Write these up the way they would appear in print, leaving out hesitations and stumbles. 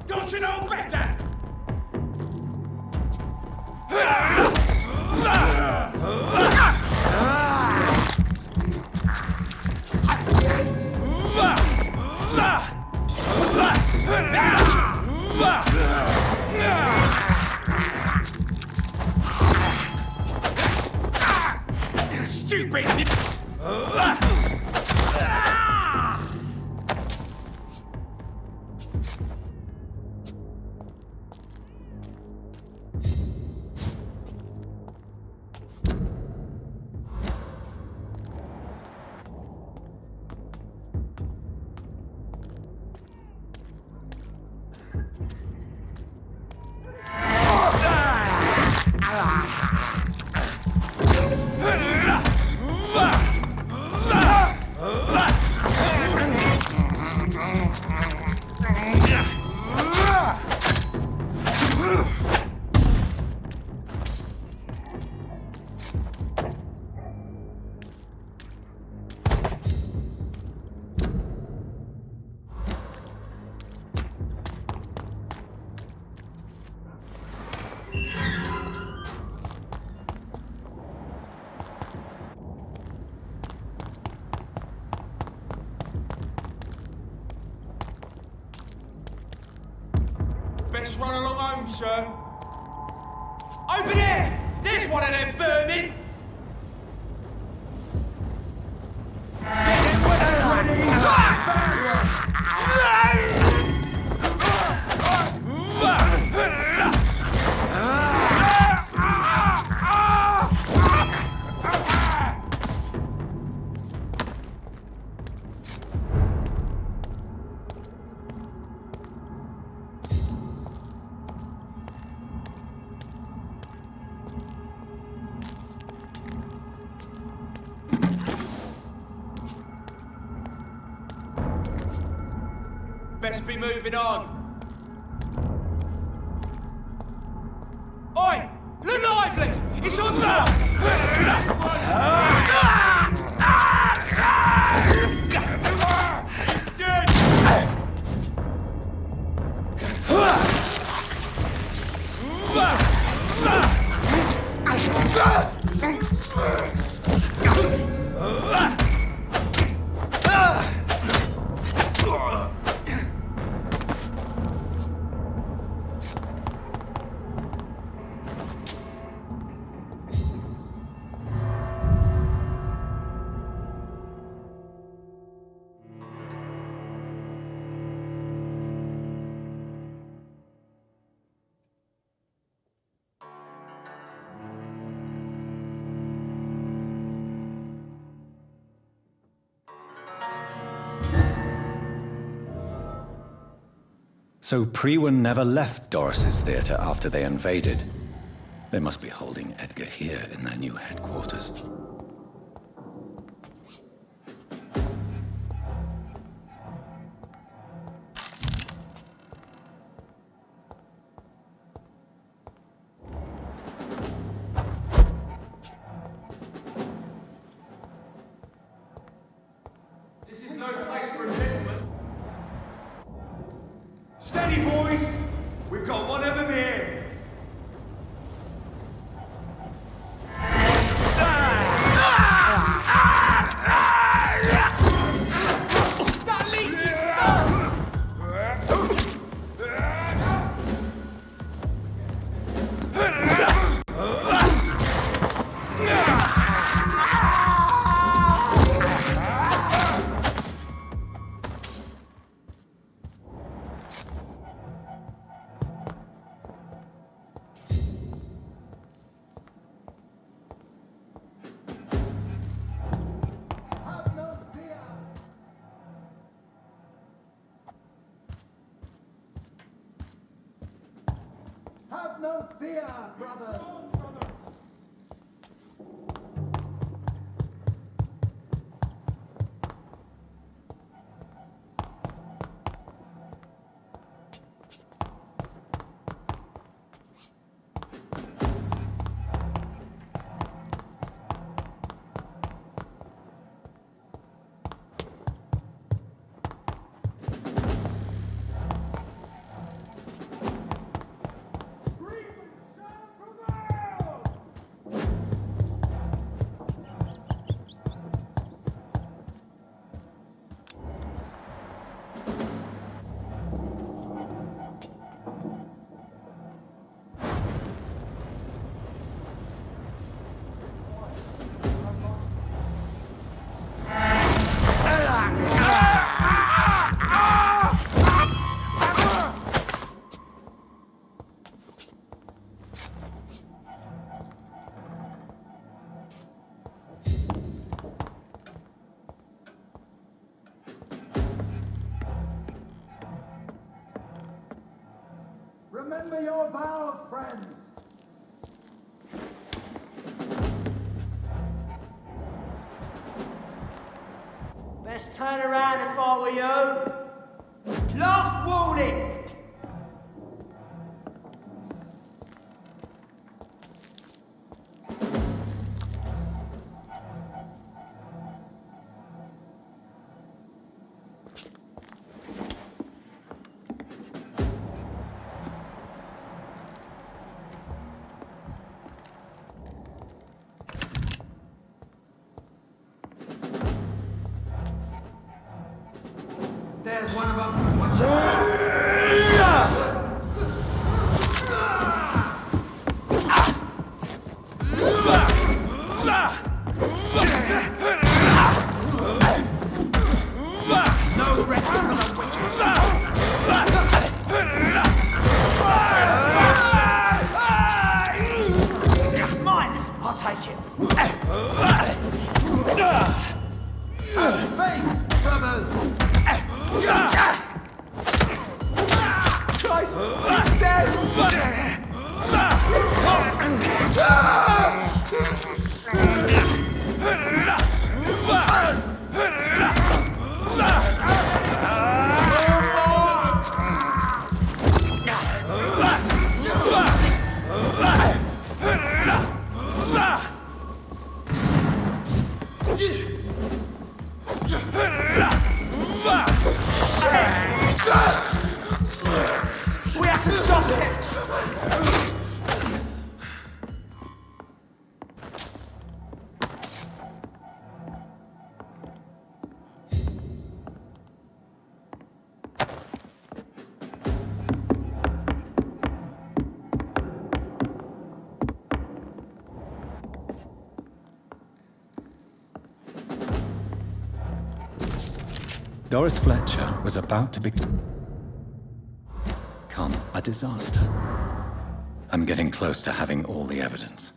Don't you know better? Stupid! Best run along home, sir. Over there! There's one of them vermin! Best be moving on. Oi! Look lively! It's on us! So Prewen never left Doris's theater after they invaded. They must be holding Edgar here in their new headquarters. This is no place for a gentleman. Steady, boys! We've got one of them here! Have no fear, brothers. Remember your vows, friends. Best turn around if I were you. Last warning! There's one of them. Watch out! No rest for the wicked. Mine! I'll take it. Faith, brothers. Christ! He's dead! We have to stop him! Doris Fletcher was about to become a disaster. I'm getting close to having all the evidence.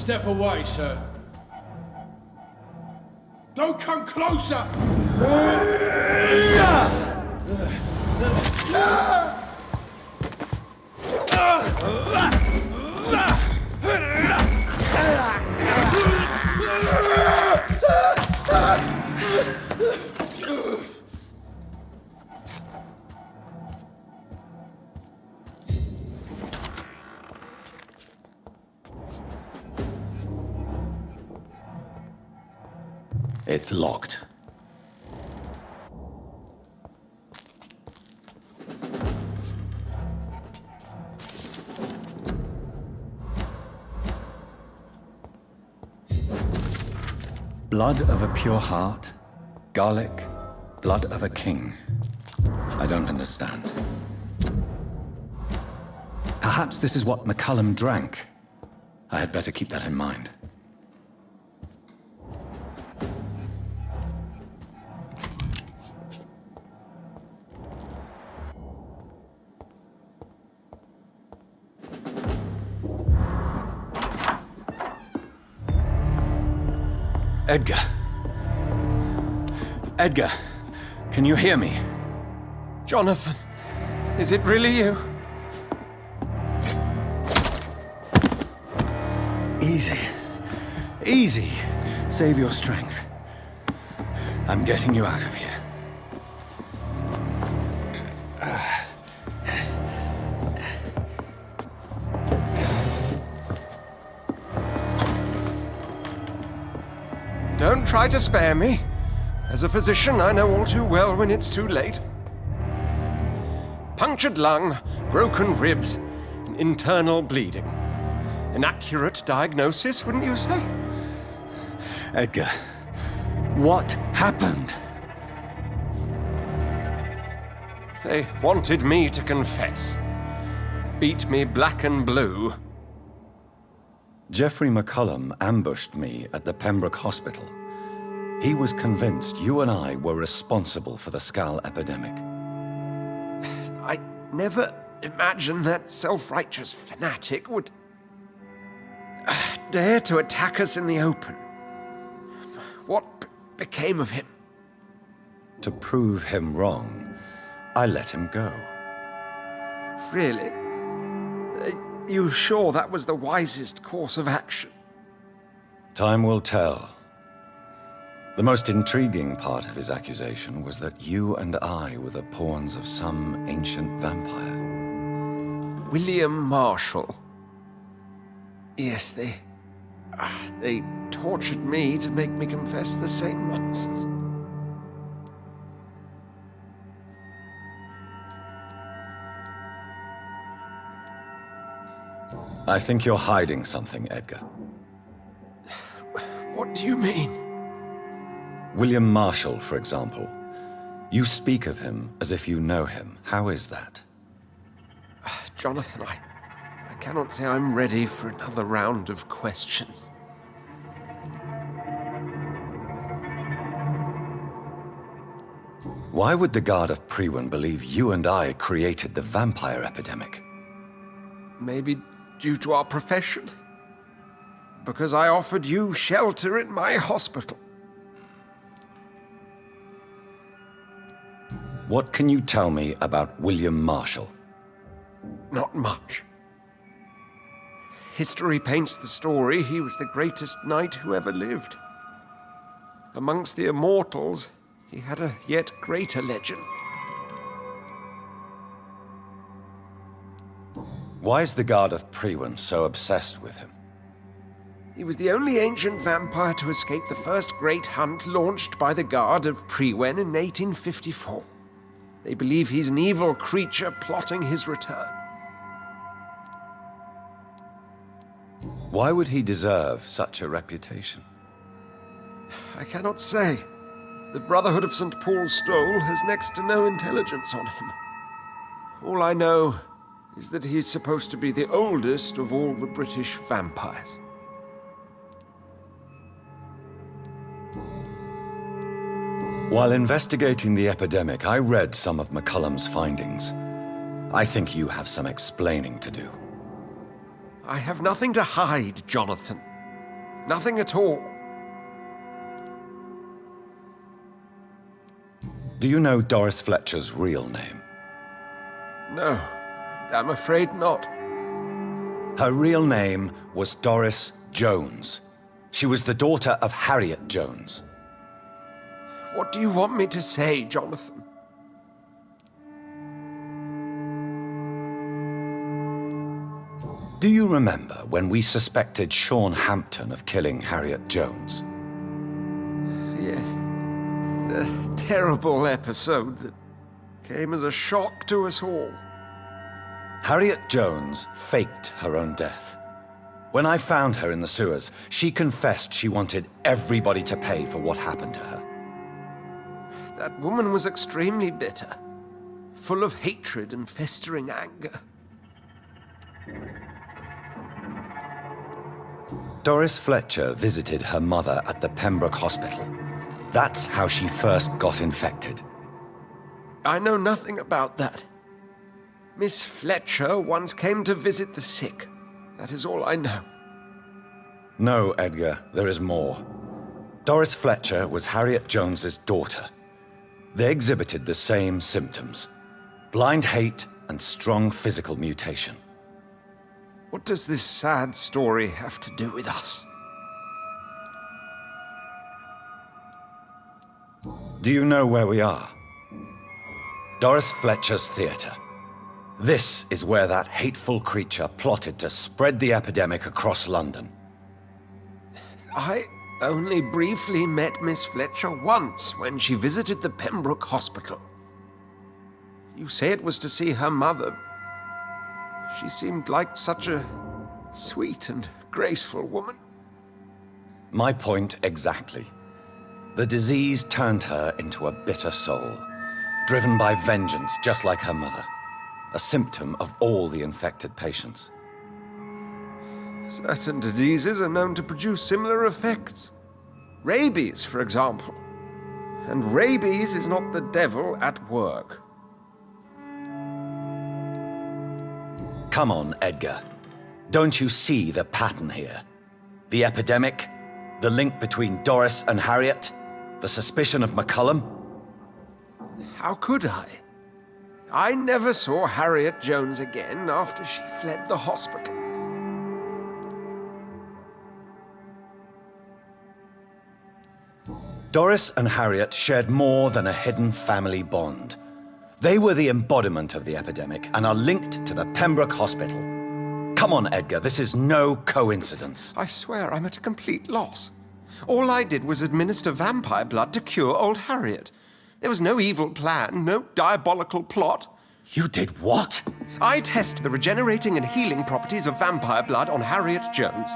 Step away, sir. Don't come closer! It's locked. Blood of a pure heart, garlic, blood of a king. I don't understand. Perhaps this is what McCullum drank. I had better keep that in mind. Edgar. Edgar, can you hear me? Jonathan, is it really you? Easy. Easy. Save your strength. I'm getting you out of here. Don't try to spare me. As a physician, I know all too well when it's too late. Punctured lung, broken ribs, and internal bleeding. An accurate diagnosis, wouldn't you say? Edgar, what happened? They wanted me to confess. Beat me black and blue. Jeffrey McCullum ambushed me at the Pembroke Hospital. He was convinced you and I were responsible for the Skal epidemic. I never imagined that self-righteous fanatic would dare to attack us in the open. What became of him? To prove him wrong, I let him go. Really? You sure that was the wisest course of action? Time will tell. The most intriguing part of his accusation was that you and I were the pawns of some ancient vampire. William Marshall. Yes, they tortured me to make me confess the same nonsense. I think you're hiding something, Edgar. What do you mean? William Marshall, for example. You speak of him as if you know him. How is that? Jonathan, I cannot say I'm ready for another round of questions. Why would the Guard of Priwen believe you and I created the vampire epidemic? Maybe due to our profession? Because I offered you shelter in my hospital. What can you tell me about William Marshall? Not much. History paints the story he was the greatest knight who ever lived. Amongst the immortals, he had a yet greater legend. Why is the Guard of Priwen so obsessed with him? He was the only ancient vampire to escape the first great hunt launched by the Guard of Priwen in 1854. They believe he's an evil creature plotting his return. Why would he deserve such a reputation? I cannot say. The Brotherhood of St. Paul's Stole has next to no intelligence on him. All I know is that he's supposed to be the oldest of all the British vampires. While investigating the epidemic, I read some of McCullum's findings. I think you have some explaining to do. I have nothing to hide, Jonathan. Nothing at all. Do you know Doris Fletcher's real name? No, I'm afraid not. Her real name was Doris Jones. She was the daughter of Harriet Jones. What do you want me to say, Jonathan? Do you remember when we suspected Sean Hampton of killing Harriet Jones? Yes. The terrible episode that came as a shock to us all. Harriet Jones faked her own death. When I found her in the sewers, she confessed she wanted everybody to pay for what happened to her. That woman was extremely bitter, full of hatred and festering anger. Doris Fletcher visited her mother at the Pembroke Hospital. That's how she first got infected. I know nothing about that. Miss Fletcher once came to visit the sick. That is all I know. No, Edgar, there is more. Doris Fletcher was Harriet Jones's daughter. They exhibited the same symptoms: blind hate and strong physical mutation. What does this sad story have to do with us? Do you know where we are? Doris Fletcher's theatre. This is where that hateful creature plotted to spread the epidemic across London. I only briefly met Miss Fletcher once when she visited the Pembroke Hospital. You say it was to see her mother. She seemed like such a sweet and graceful woman. My point exactly. The disease turned her into a bitter soul, driven by vengeance just like her mother. A symptom of all the infected patients. Certain diseases are known to produce similar effects. Rabies, for example. And rabies is not the devil at work. Come on, Edgar. Don't you see the pattern here? The epidemic, the link between Doris and Harriet, the suspicion of McCullum? How could I? I never saw Harriet Jones again after she fled the hospital. Doris and Harriet shared more than a hidden family bond. They were the embodiment of the epidemic and are linked to the Pembroke Hospital. Come on, Edgar, this is no coincidence. I swear I'm at a complete loss. All I did was administer vampire blood to cure old Harriet. There was no evil plan, no diabolical plot. You did what? I tested the regenerating and healing properties of vampire blood on Harriet Jones.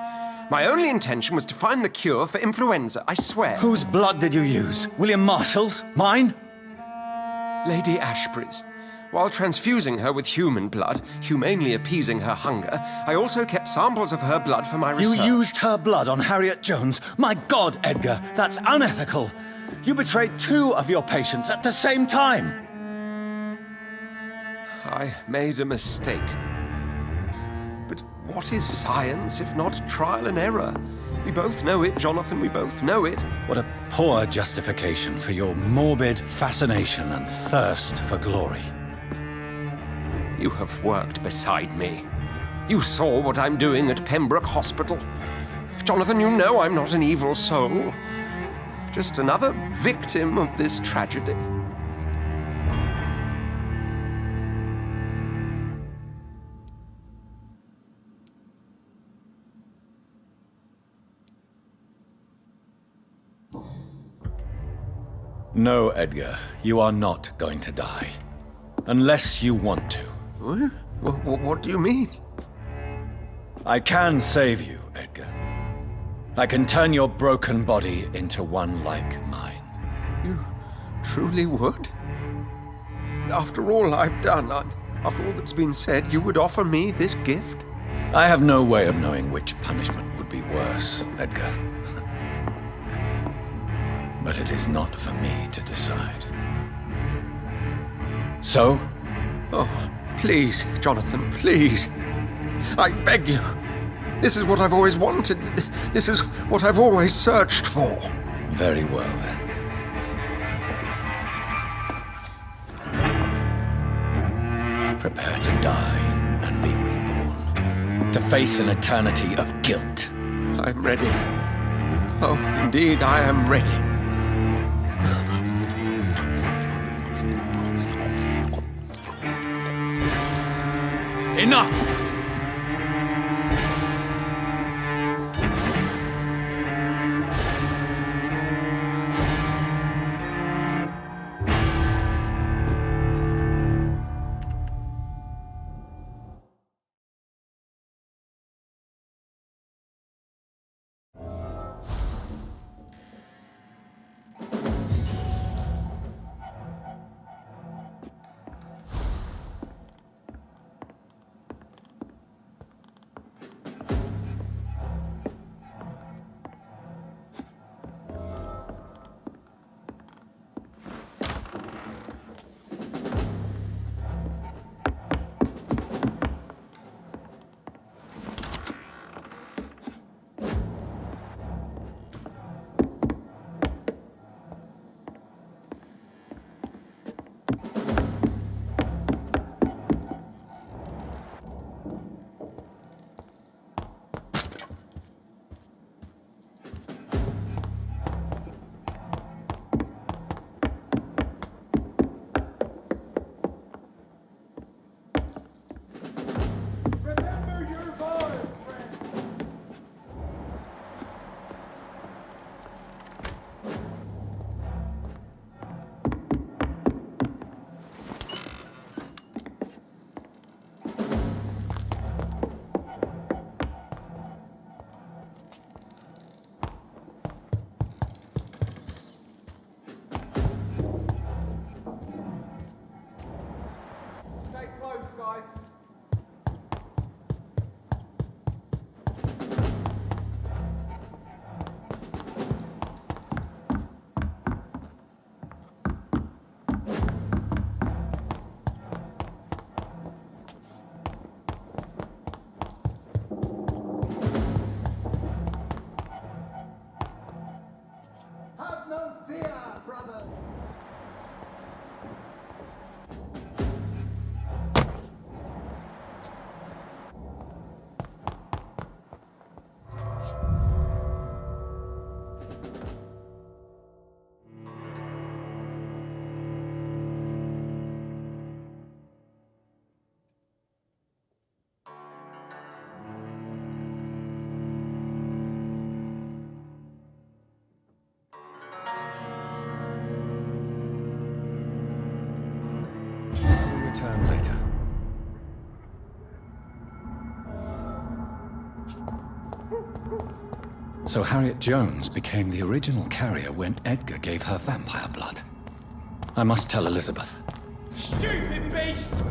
My only intention was to find the cure for influenza, I swear. Whose blood did you use? William Marshall's? Mine? Lady Ashbury's. While transfusing her with human blood, humanely appeasing her hunger, I also kept samples of her blood for my research. You used her blood on Harriet Jones? My God, Edgar, that's unethical. You betrayed 2 of your patients at the same time. I made a mistake. But what is science if not trial and error? We both know it, Jonathan, we both know it. What a poor justification for your morbid fascination and thirst for glory. You have worked beside me. You saw what I'm doing at Pembroke Hospital. Jonathan, you know I'm not an evil soul. Just another victim of this tragedy. No, Edgar, you are not going to die. Unless you want to. What do you mean? I can save you, Edgar. I can turn your broken body into one like mine. You truly would? After all I've done, after all that's been said, you would offer me this gift? I have no way of knowing which punishment would be worse, Edgar. But it is not for me to decide. So? Oh, please, Jonathan, please. I beg you. This is what I've always wanted. This is what I've always searched for. Very well, then. Prepare to die and be reborn. To face an eternity of guilt. I'm ready. Oh, indeed, I am ready. Enough! Stay close, guys. Have no fear, brother. We'll return later. So Harriet Jones became the original carrier when Edgar gave her vampire blood. I must tell Elizabeth. Stupid beast!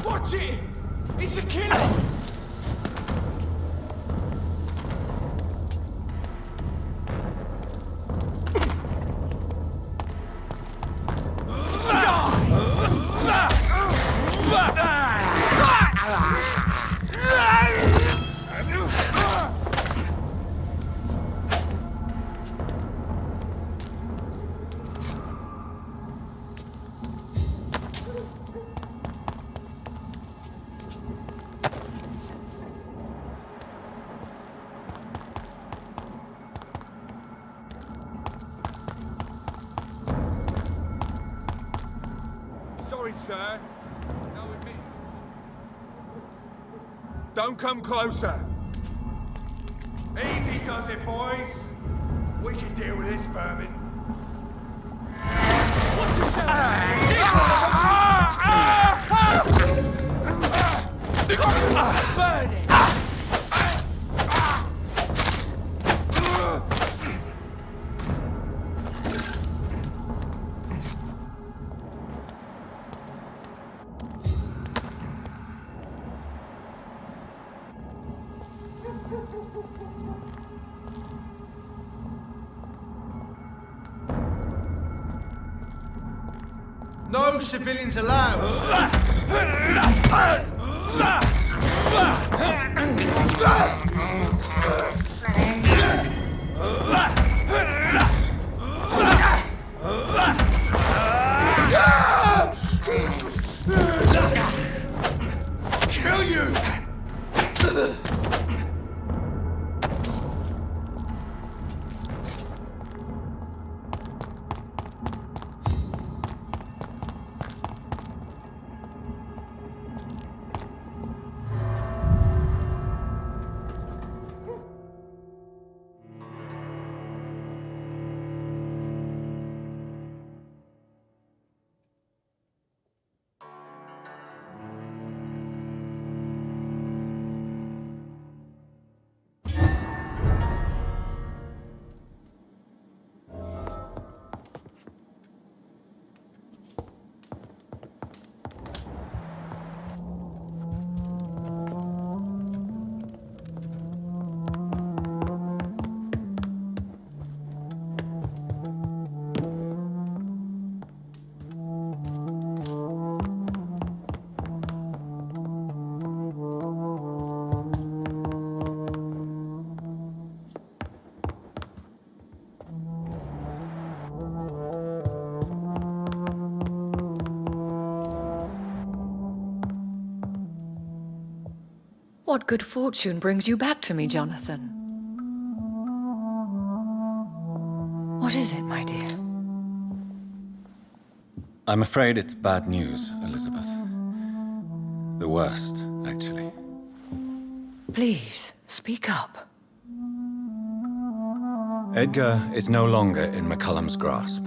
Watch it! It's a killer! Sorry, sir. No admittance. Don't come closer. Easy does it, boys. We can deal with this vermin. Watch yourselves! Burn it! No civilians allowed. Kill you! What good fortune brings you back to me, Jonathan? What is it, my dear? I'm afraid it's bad news, Elizabeth. The worst, actually. Please, speak up. Edgar is no longer in McCullum's grasp.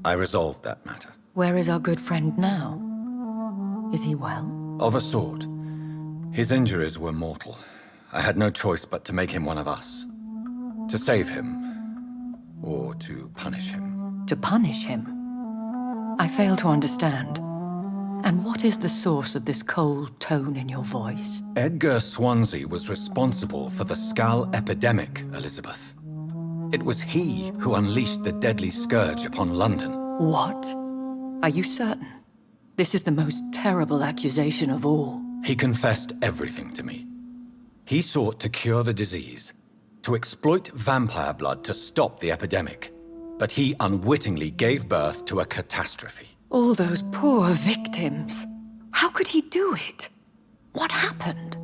I resolved that matter. Where is our good friend now? Is he well? Of a sort. His injuries were mortal. I had no choice but to make him one of us. To save him. Or to punish him. To punish him? I fail to understand. And what is the source of this cold tone in your voice? Edgar Swansea was responsible for the Skal epidemic, Elizabeth. It was he who unleashed the deadly scourge upon London. What? Are you certain? This is the most terrible accusation of all. He confessed everything to me. He sought to cure the disease, to exploit vampire blood to stop the epidemic. But he unwittingly gave birth to a catastrophe. All those poor victims. How could he do it? What happened?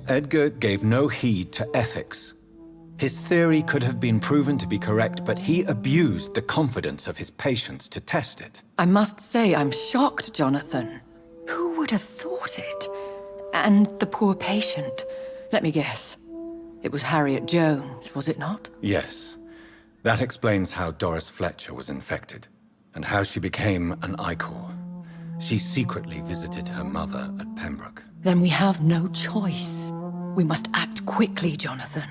Edgar gave no heed to ethics. His theory could have been proven to be correct, but he abused the confidence of his patients to test it. I must say I'm shocked, Jonathan. Who would have thought it? And the poor patient. Let me guess. It was Harriet Jones, was it not? Yes. That explains how Doris Fletcher was infected, and how she became an Icor. She secretly visited her mother at Pembroke. Then we have no choice. We must act quickly, Jonathan.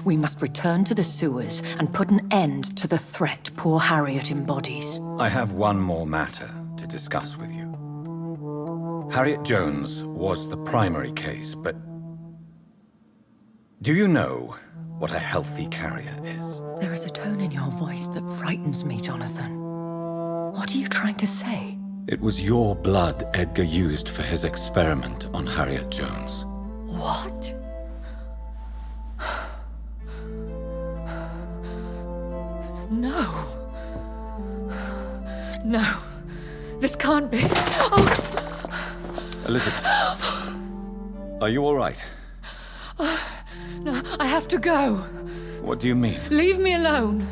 We must return to the sewers and put an end to the threat poor Harriet embodies. I have one more matter to discuss with you. Harriet Jones was the primary case, but do you know what a healthy carrier is? There is a tone in your voice that frightens me, Jonathan. What are you trying to say? It was your blood Edgar used for his experiment on Harriet Jones. What? No. No. This can't be. Oh. Elizabeth, are you all right? No, I have to go. What do you mean? Leave me alone.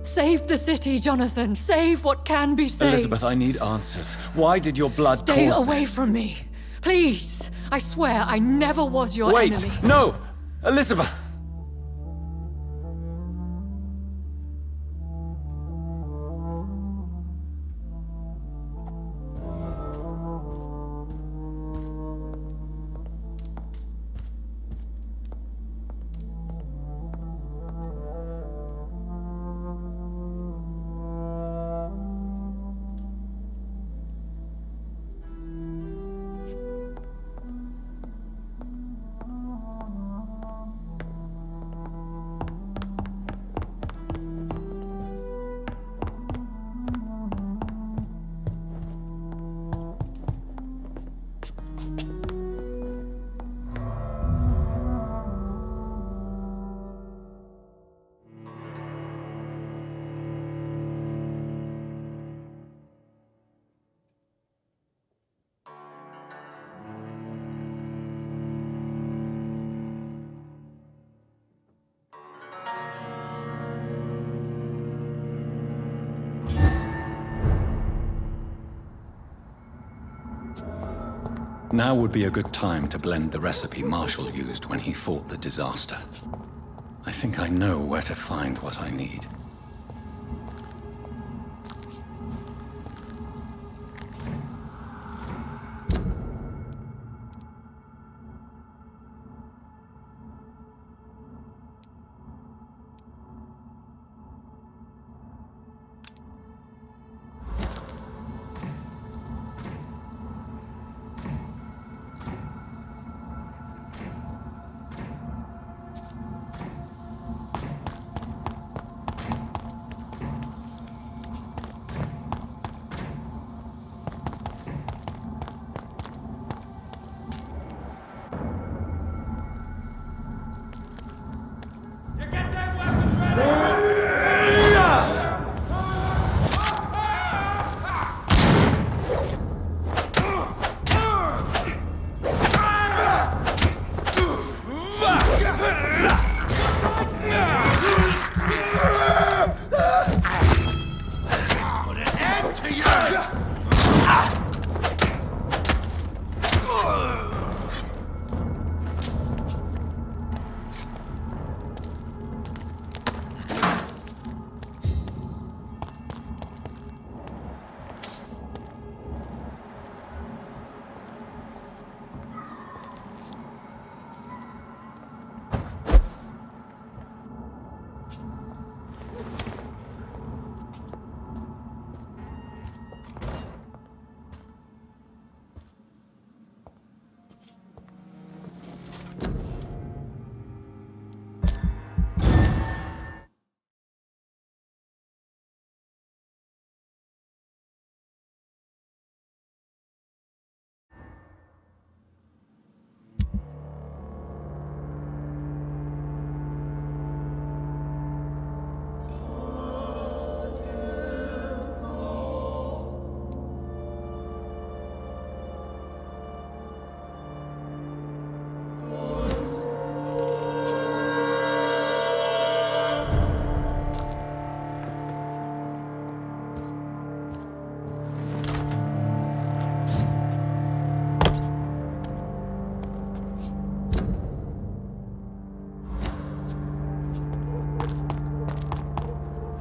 Save the city, Jonathan. Save what can be saved. Elizabeth, I need answers. Why did your blood Stay cause away this? from me. Please. I swear I never was your Wait! enemy. No! Elizabeth! Now would be a good time to blend the recipe Marshall used when he fought the disaster. I think I know where to find what I need.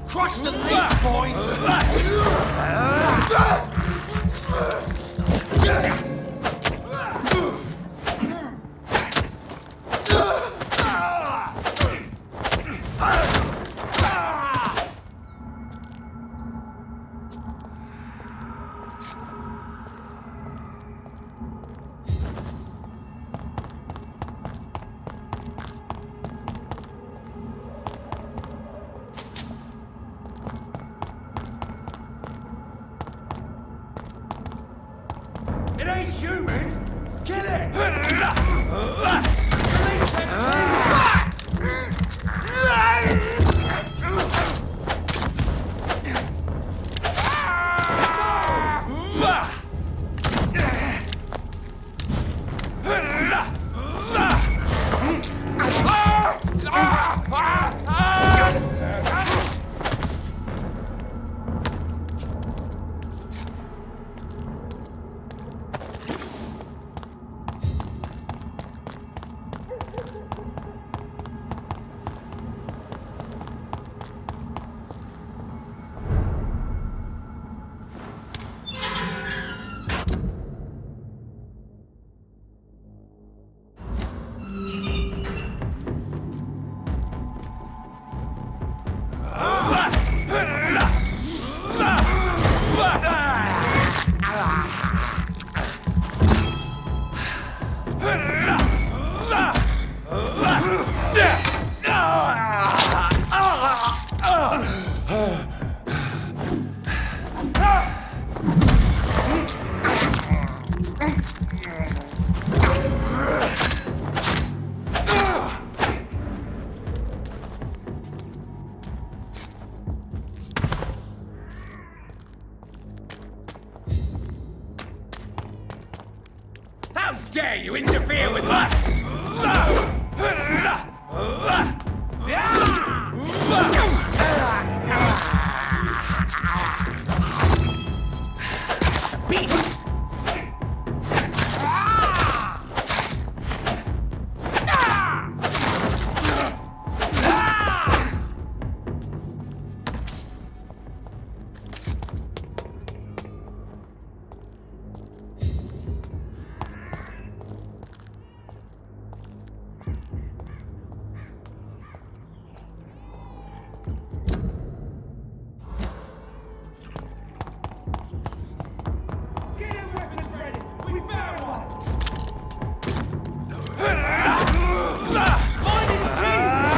Crush the meat, boys! It ain't human! Kill it! How dare you interfere with us? Beat! We found one! Mind his teeth!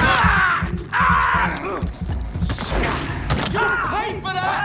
You'll pay for that!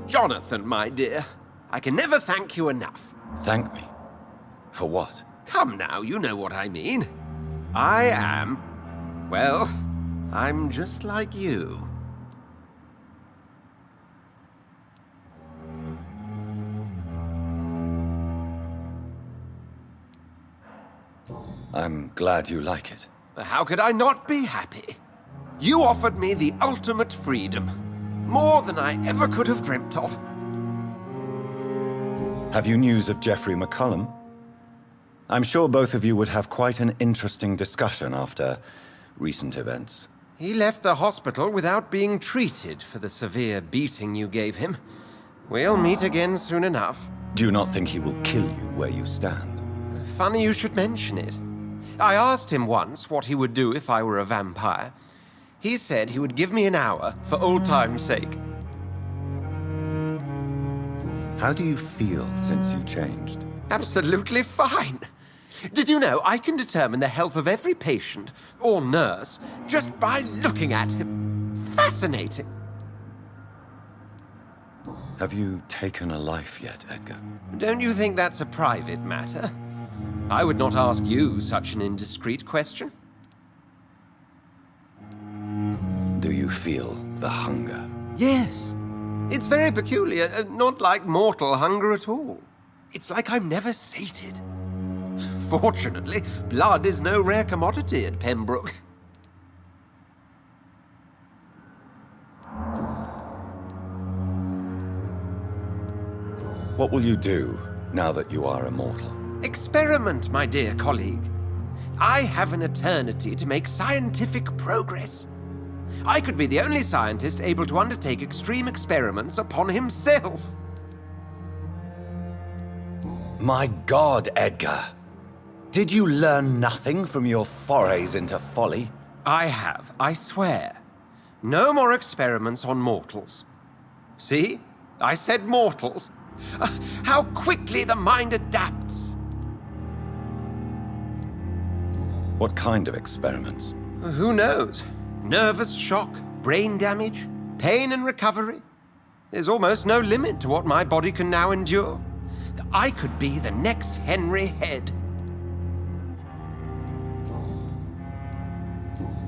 Jonathan, my dear, I can never thank you enough. Thank me? For what? Come now, you know what I mean. I am... well, I'm just like you. I'm glad you like it. How could I not be happy? You offered me the ultimate freedom. More than I ever could have dreamt of. Have you news of Jeffrey McCullum? I'm sure both of you would have quite an interesting discussion after recent events. He left the hospital without being treated for the severe beating you gave him. We'll meet again soon enough. Do you not think he will kill you where you stand? Funny you should mention it. I asked him once what he would do if I were a vampire. He said he would give me an hour for old time's sake. How do you feel since you changed? Absolutely fine. Did you know I can determine the health of every patient or nurse just by looking at him? Fascinating. Have you taken a life yet, Edgar? Don't you think that's a private matter? I would not ask you such an indiscreet question. Do you feel the hunger? Yes. It's very peculiar, not like mortal hunger at all. It's like I'm never sated. Fortunately, blood is no rare commodity at Pembroke. What will you do now that you are immortal? Experiment, my dear colleague. I have an eternity to make scientific progress. I could be the only scientist able to undertake extreme experiments upon himself. My God, Edgar! Did you learn nothing from your forays into folly? I have, I swear. No more experiments on mortals. See? I said mortals. How quickly the mind adapts. What kind of experiments? Who knows? Nervous shock, brain damage, pain and recovery. There's almost no limit to what my body can now endure. I could be the next Henry Head.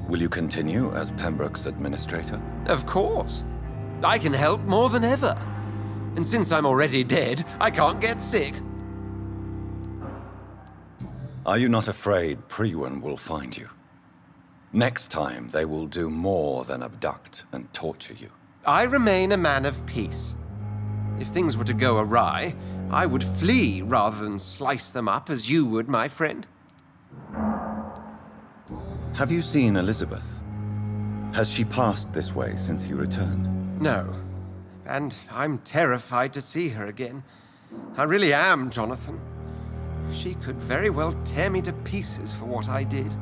Will you continue as Pembroke's administrator? Of course. I can help more than ever. And since I'm already dead, I can't get sick. Are you not afraid Priwen will find you? Next time, they will do more than abduct and torture you. I remain a man of peace. If things were to go awry, I would flee rather than slice them up as you would, my friend. Have you seen Elizabeth? Has she passed this way since you returned? No. And I'm terrified to see her again. I really am, Jonathan. She could very well tear me to pieces for what I did.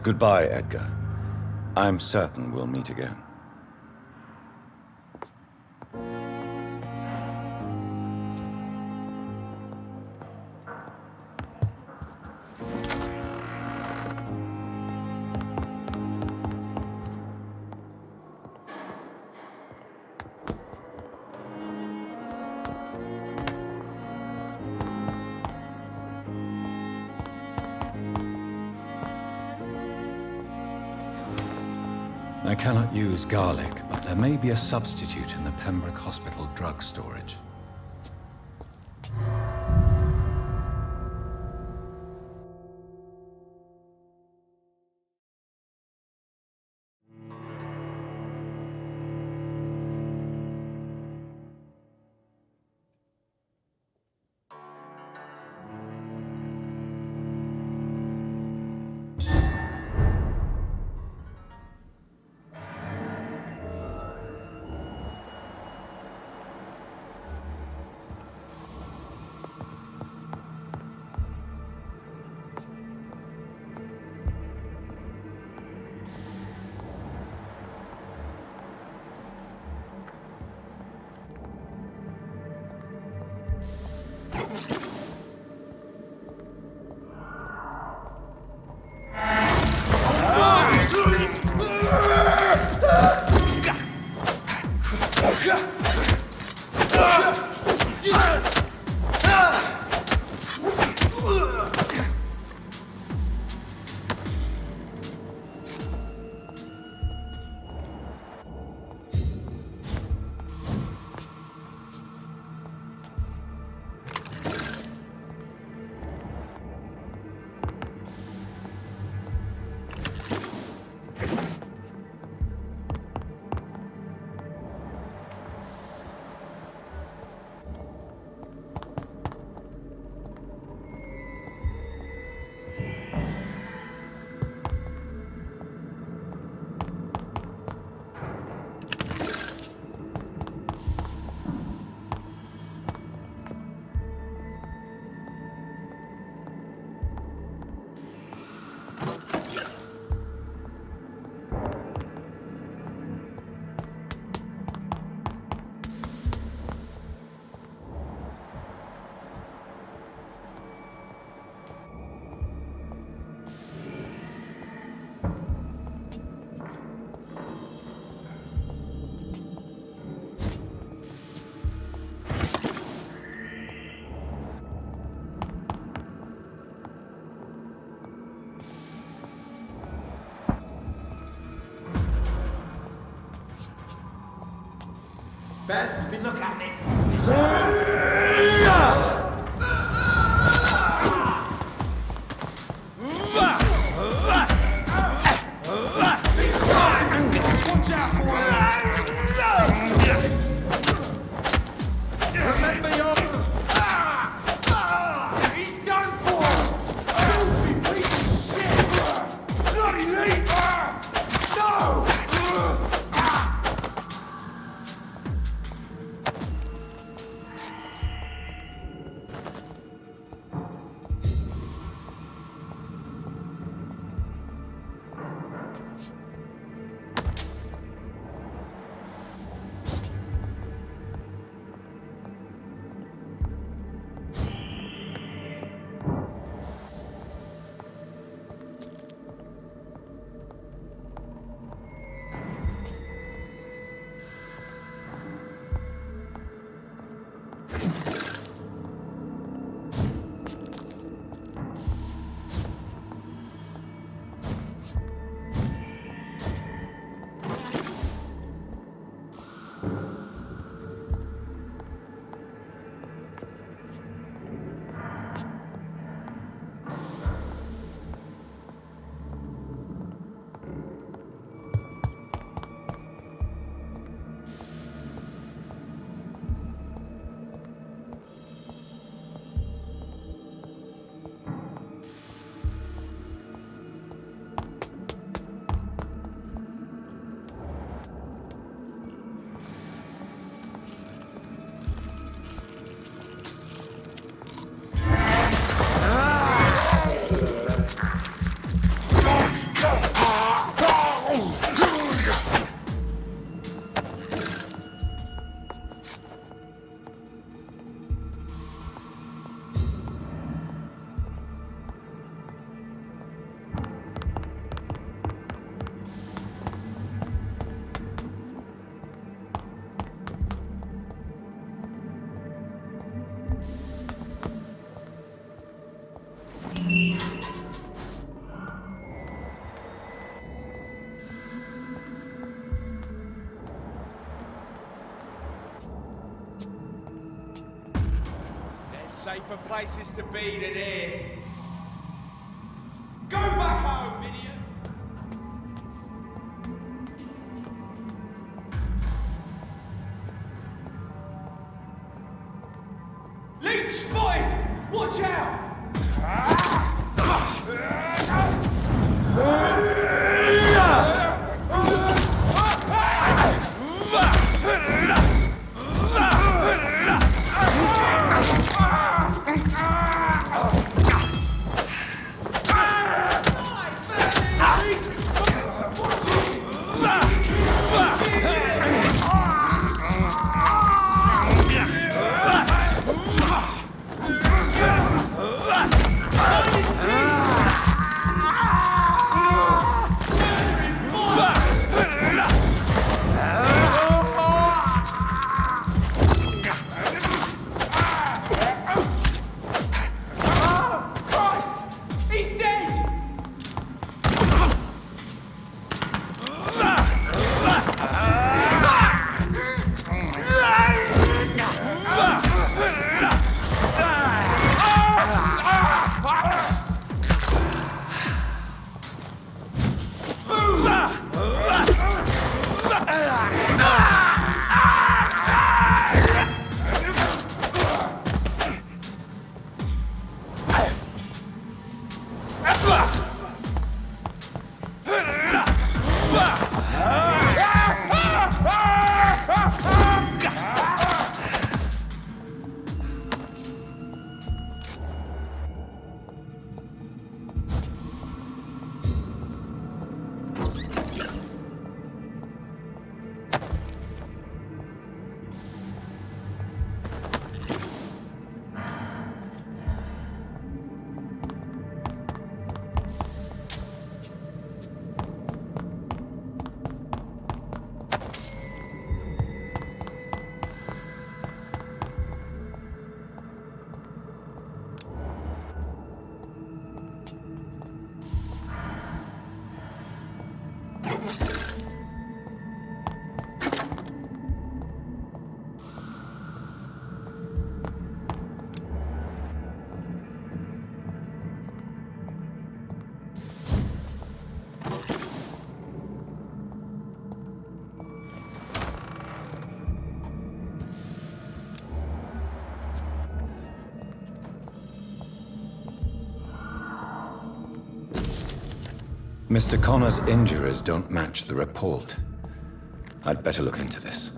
Goodbye, Edgar. I'm certain we'll meet again. I cannot use garlic, but there may be a substitute in the Pembroke Hospital drug storage. Best we look at it. Watch out for Remember your... He's done for! Filthy piece of shit! Bloody leaper! No! Safer places to be than here. Go back home, idiot! Leech spotted! Watch out! Mr. Connor's injuries don't match the report. I'd better look into this.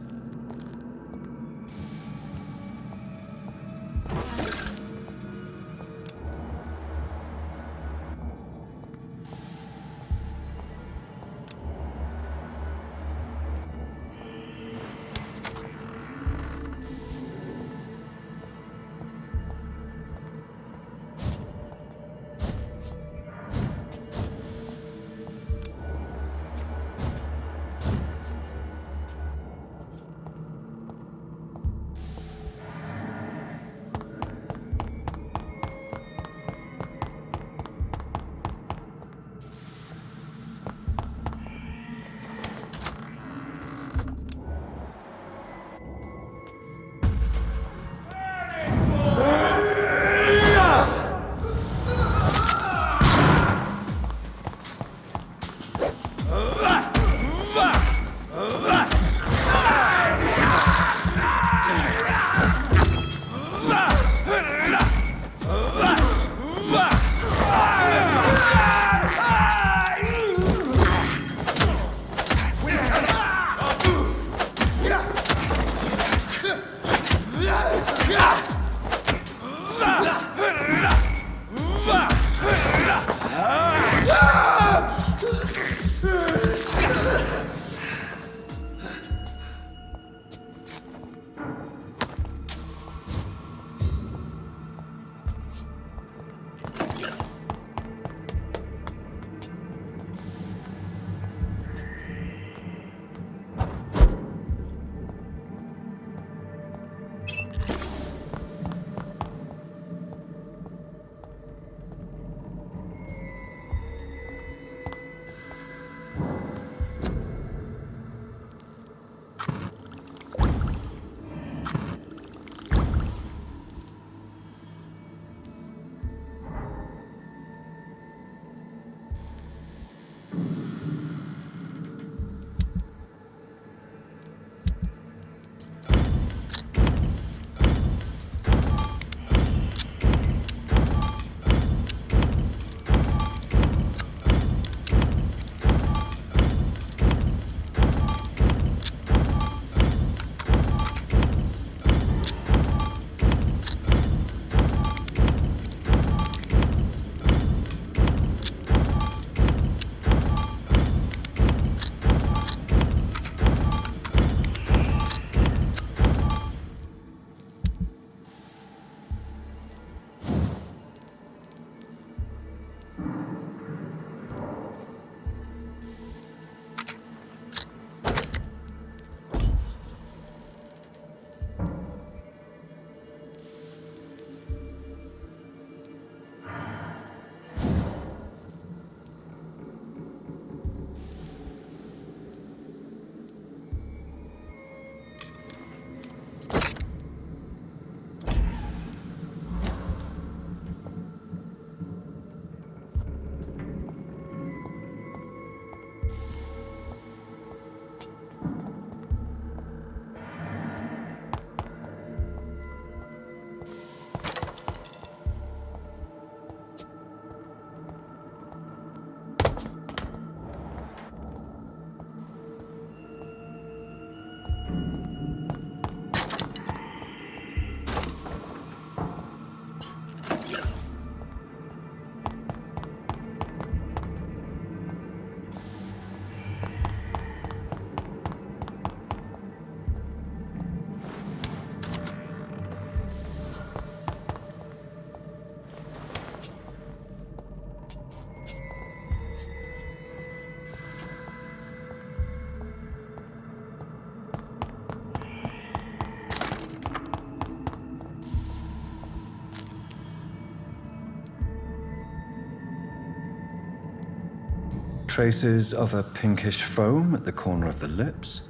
traces of a pinkish foam at the corner of the lips.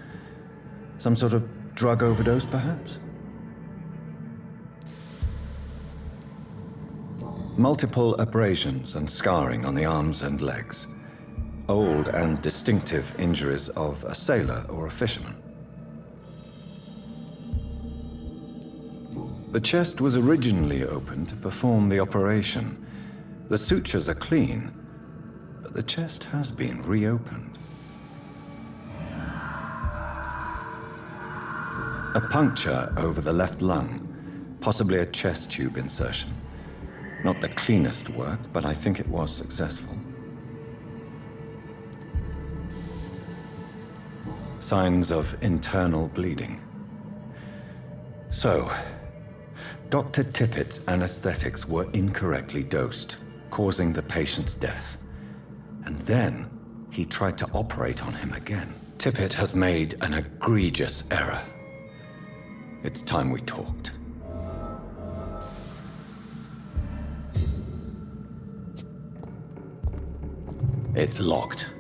Some sort of drug overdose, perhaps? Multiple abrasions and scarring on the arms and legs. Old and distinctive injuries of a sailor or a fisherman. The chest was originally opened to perform the operation. The sutures are clean, but the chest has been reopened. A puncture over the left lung, possibly a chest tube insertion. Not the cleanest work, but I think it was successful. Signs of internal bleeding. So, Dr. Tippett's anesthetics were incorrectly dosed, causing the patient's death. And then, he tried to operate on him again. Tippett has made an egregious error. It's time we talked. It's locked.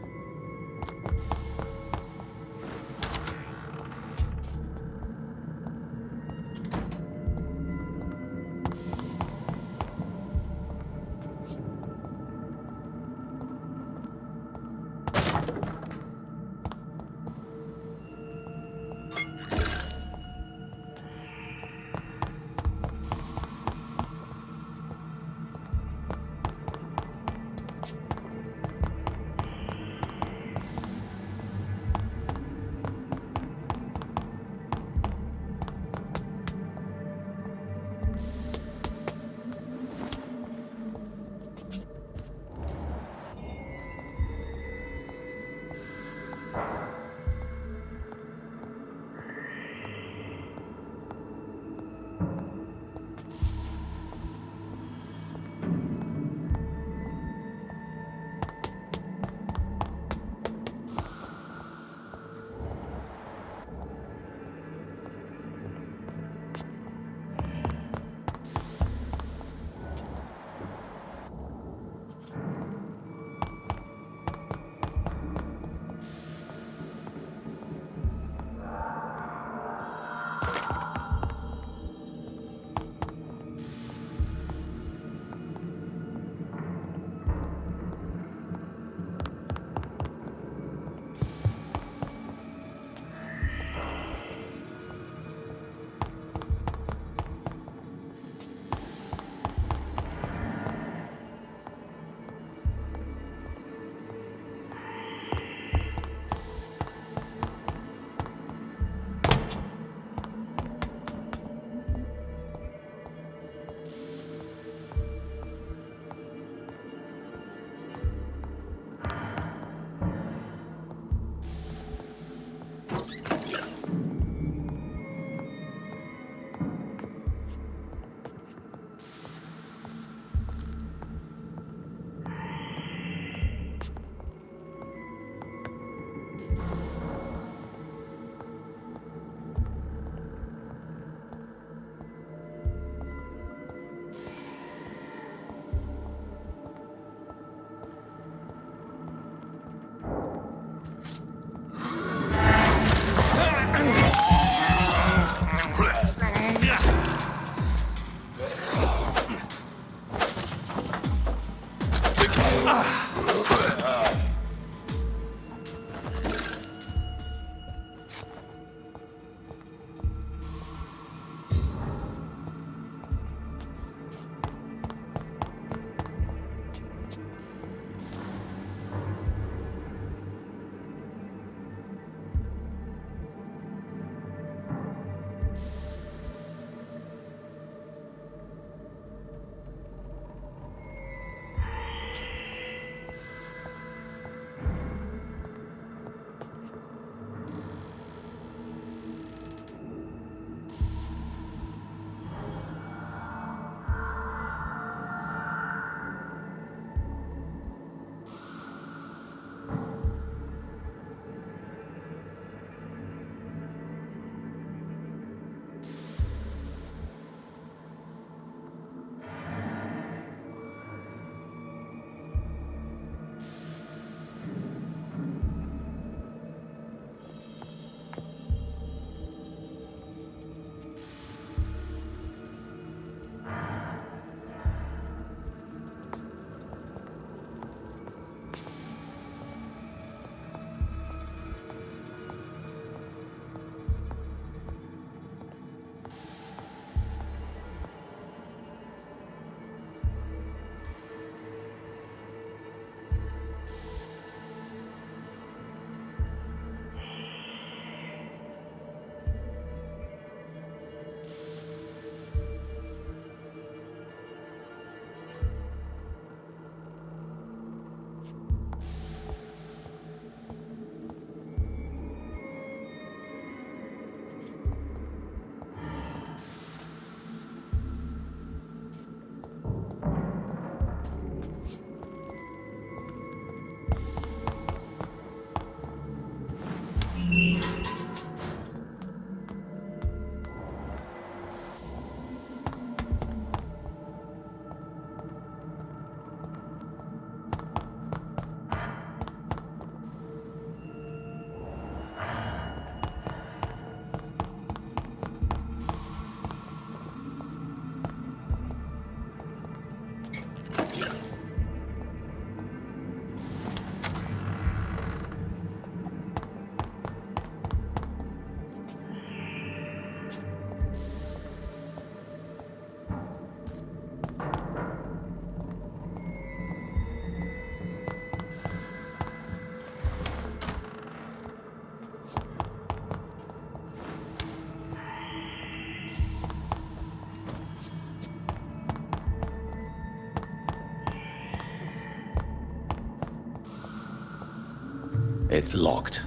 It's locked.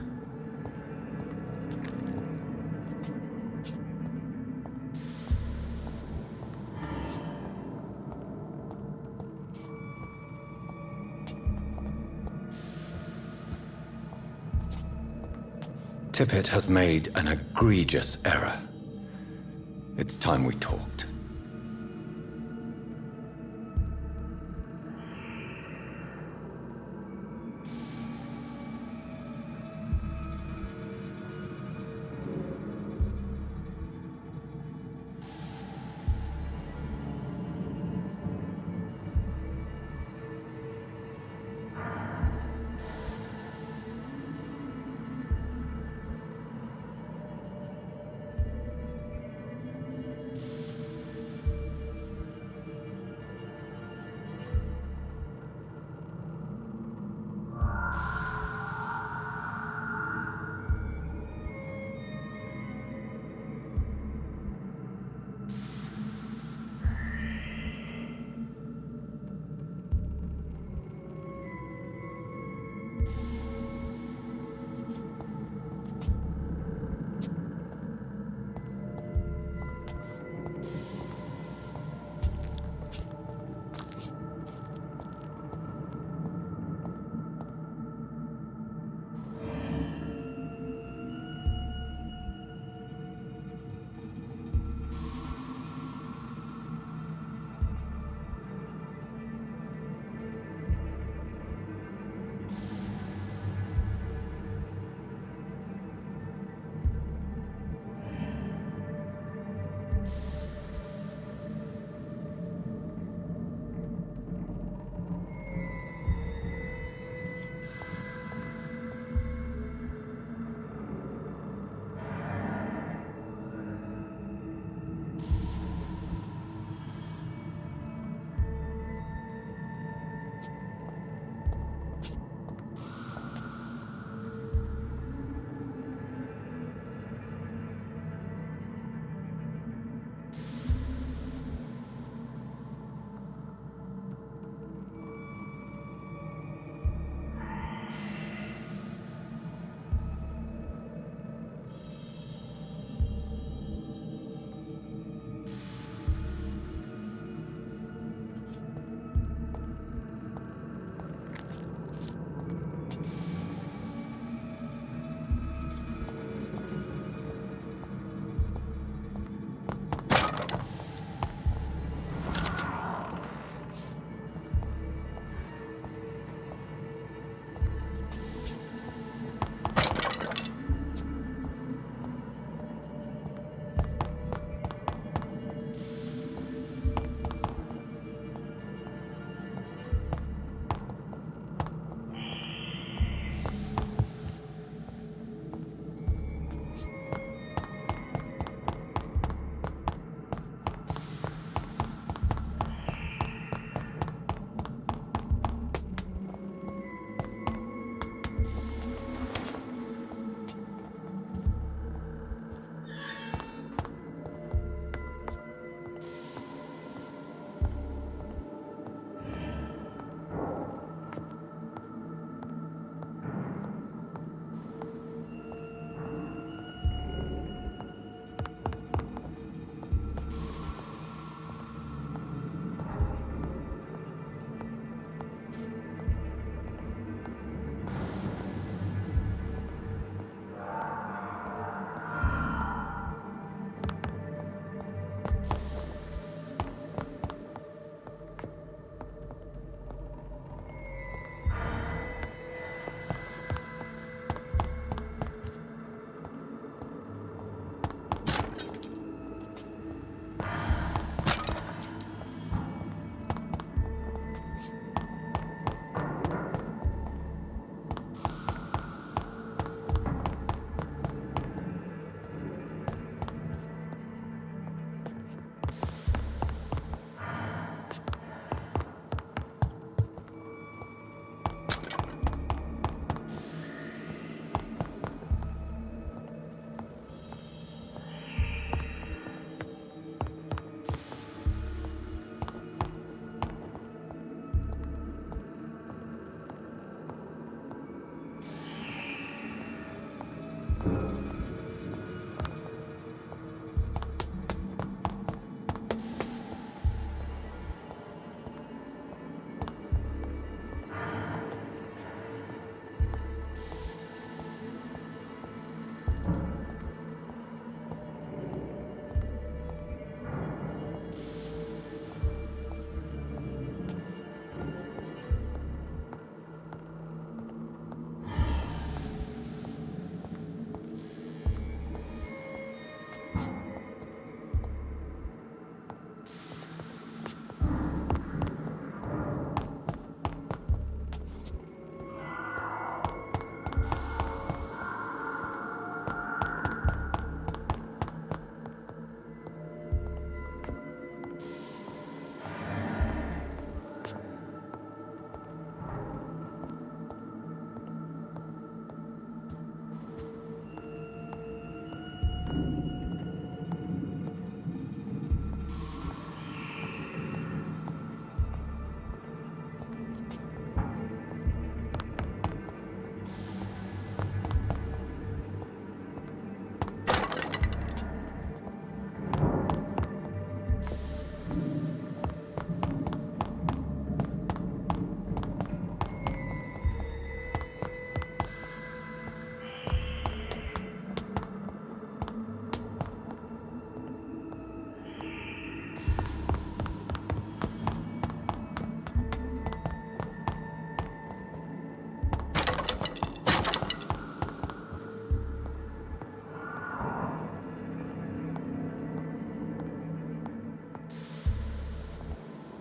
Tippett has made an egregious error. It's time we talked.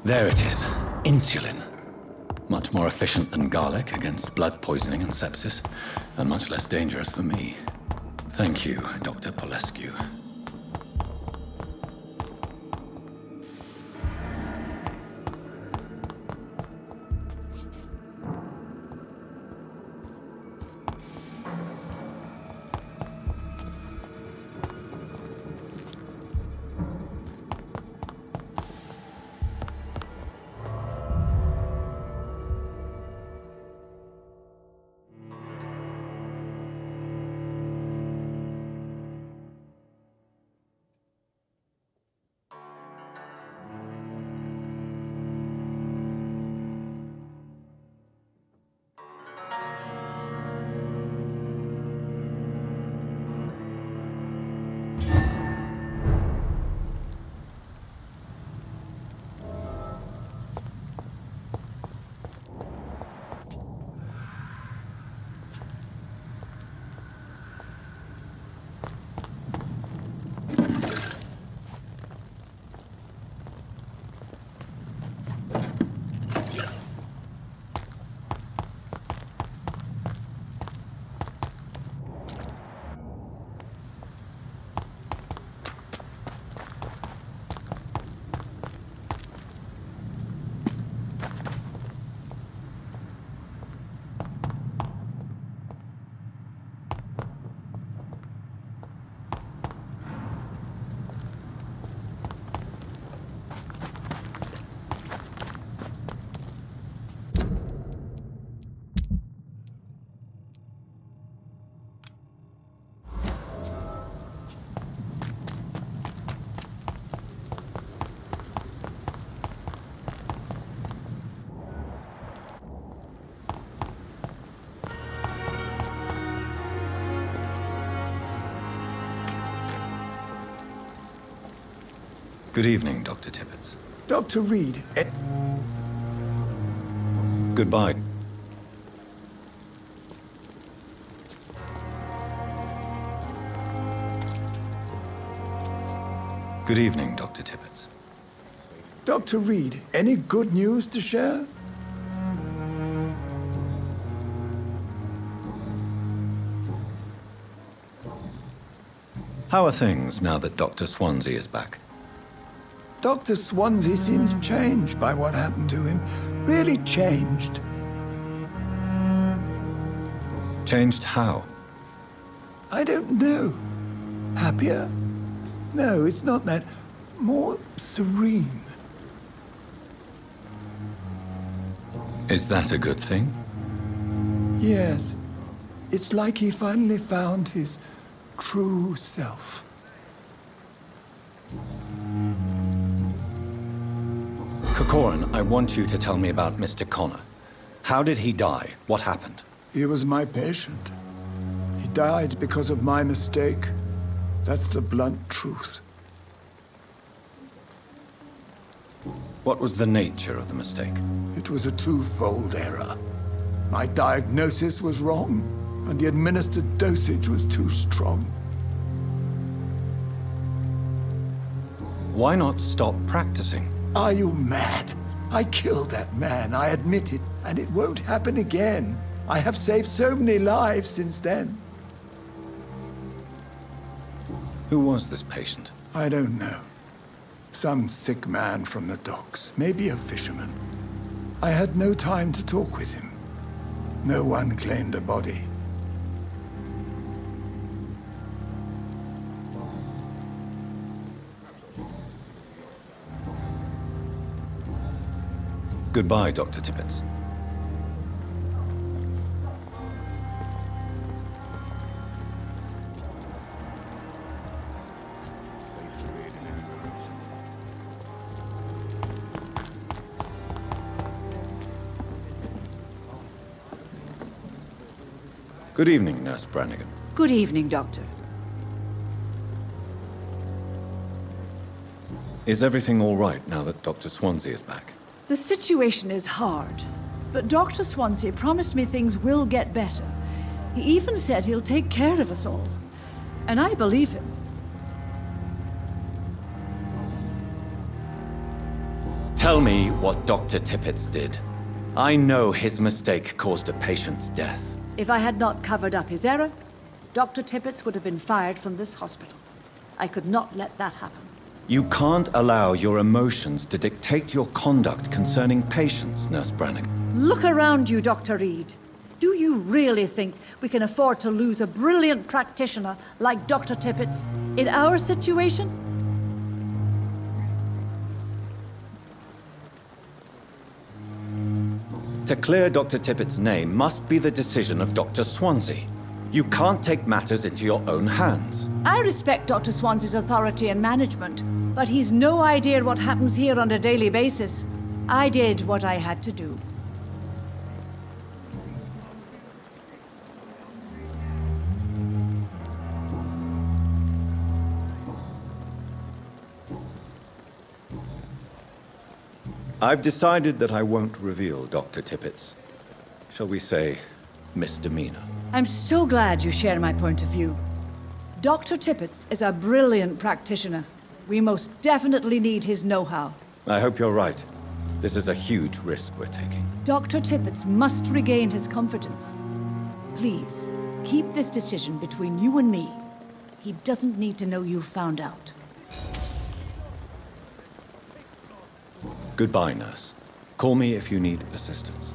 There it is. Insulin. Much more efficient than garlic against blood poisoning and sepsis, and much less dangerous for me. Thank you, Dr. Polescu. Good evening, Dr. Tippett. Dr. Reed, Goodbye. Good evening, Dr. Tippett. Dr. Reed, any good news to share? How are things now that Dr. Swansea is back? Dr. Swansea seems changed by what happened to him. Really changed. Changed how? I don't know. Happier? No, it's not that. More serene. Is that a good thing? Yes. It's like he finally found his true self. Corcoran, I want you to tell me about Mr. Connor. How did he die? What happened? He was my patient. He died because of my mistake. That's the blunt truth. What was the nature of the mistake? It was a twofold error. My diagnosis was wrong, and the administered dosage was too strong. Why not stop practicing? Are you mad? I killed that man, I admit it, and it won't happen again. I have saved so many lives since then. Who was this patient? I don't know. Some sick man from the docks, maybe a fisherman. I had no time to talk with him. No one claimed a body. Goodbye, Dr. Tippett. Good evening, Nurse Brannigan. Good evening, Doctor. Is everything all right now that Dr. Swansea is back? The situation is hard, but Dr. Swansea promised me things will get better. He even said he'll take care of us all. And I believe him. Tell me what Dr. Tippett did. I know his mistake caused a patient's death. If I had not covered up his error, Dr. Tippett would have been fired from this hospital. I could not let that happen. You can't allow your emotions to dictate your conduct concerning patients, Nurse Brannigan. Look around you, Dr. Reed. Do you really think we can afford to lose a brilliant practitioner like Dr. Tippett's in our situation? To clear Dr. Tippett's name must be the decision of Dr. Swansea. You can't take matters into your own hands. I respect Dr. Swansea's authority and management, but he's no idea what happens here on a daily basis. I did what I had to do. I've decided that I won't reveal Dr. Tippett's, shall we say, misdemeanor. I'm so glad you share my point of view. Dr. Tippett is a brilliant practitioner. We most definitely need his know-how. I hope you're right. This is a huge risk we're taking. Dr. Tippett must regain his confidence. Please, keep this decision between you and me. He doesn't need to know you've found out. Goodbye, nurse. Call me if you need assistance.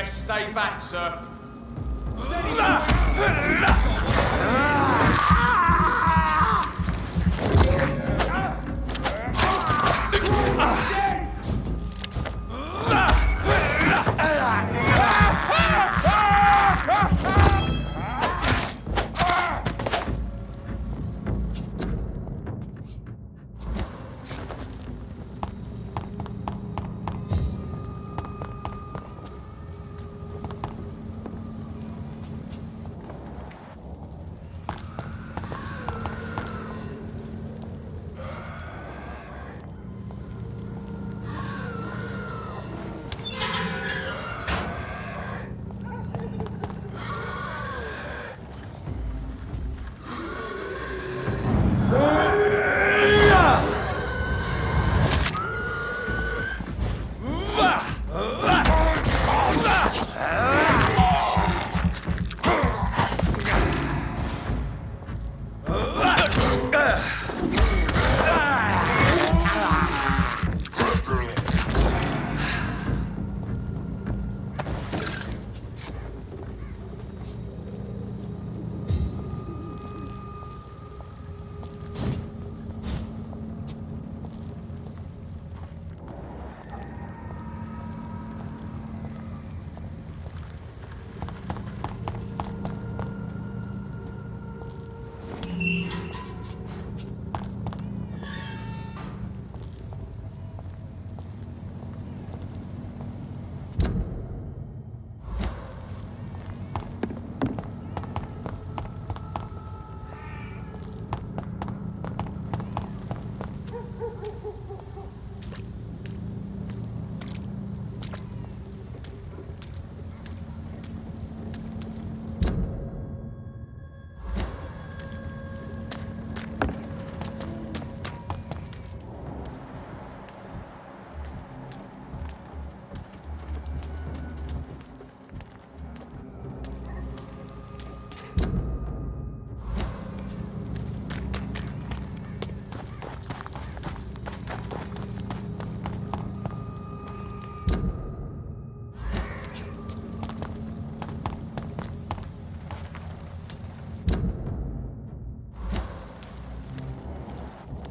Best stay back, sir.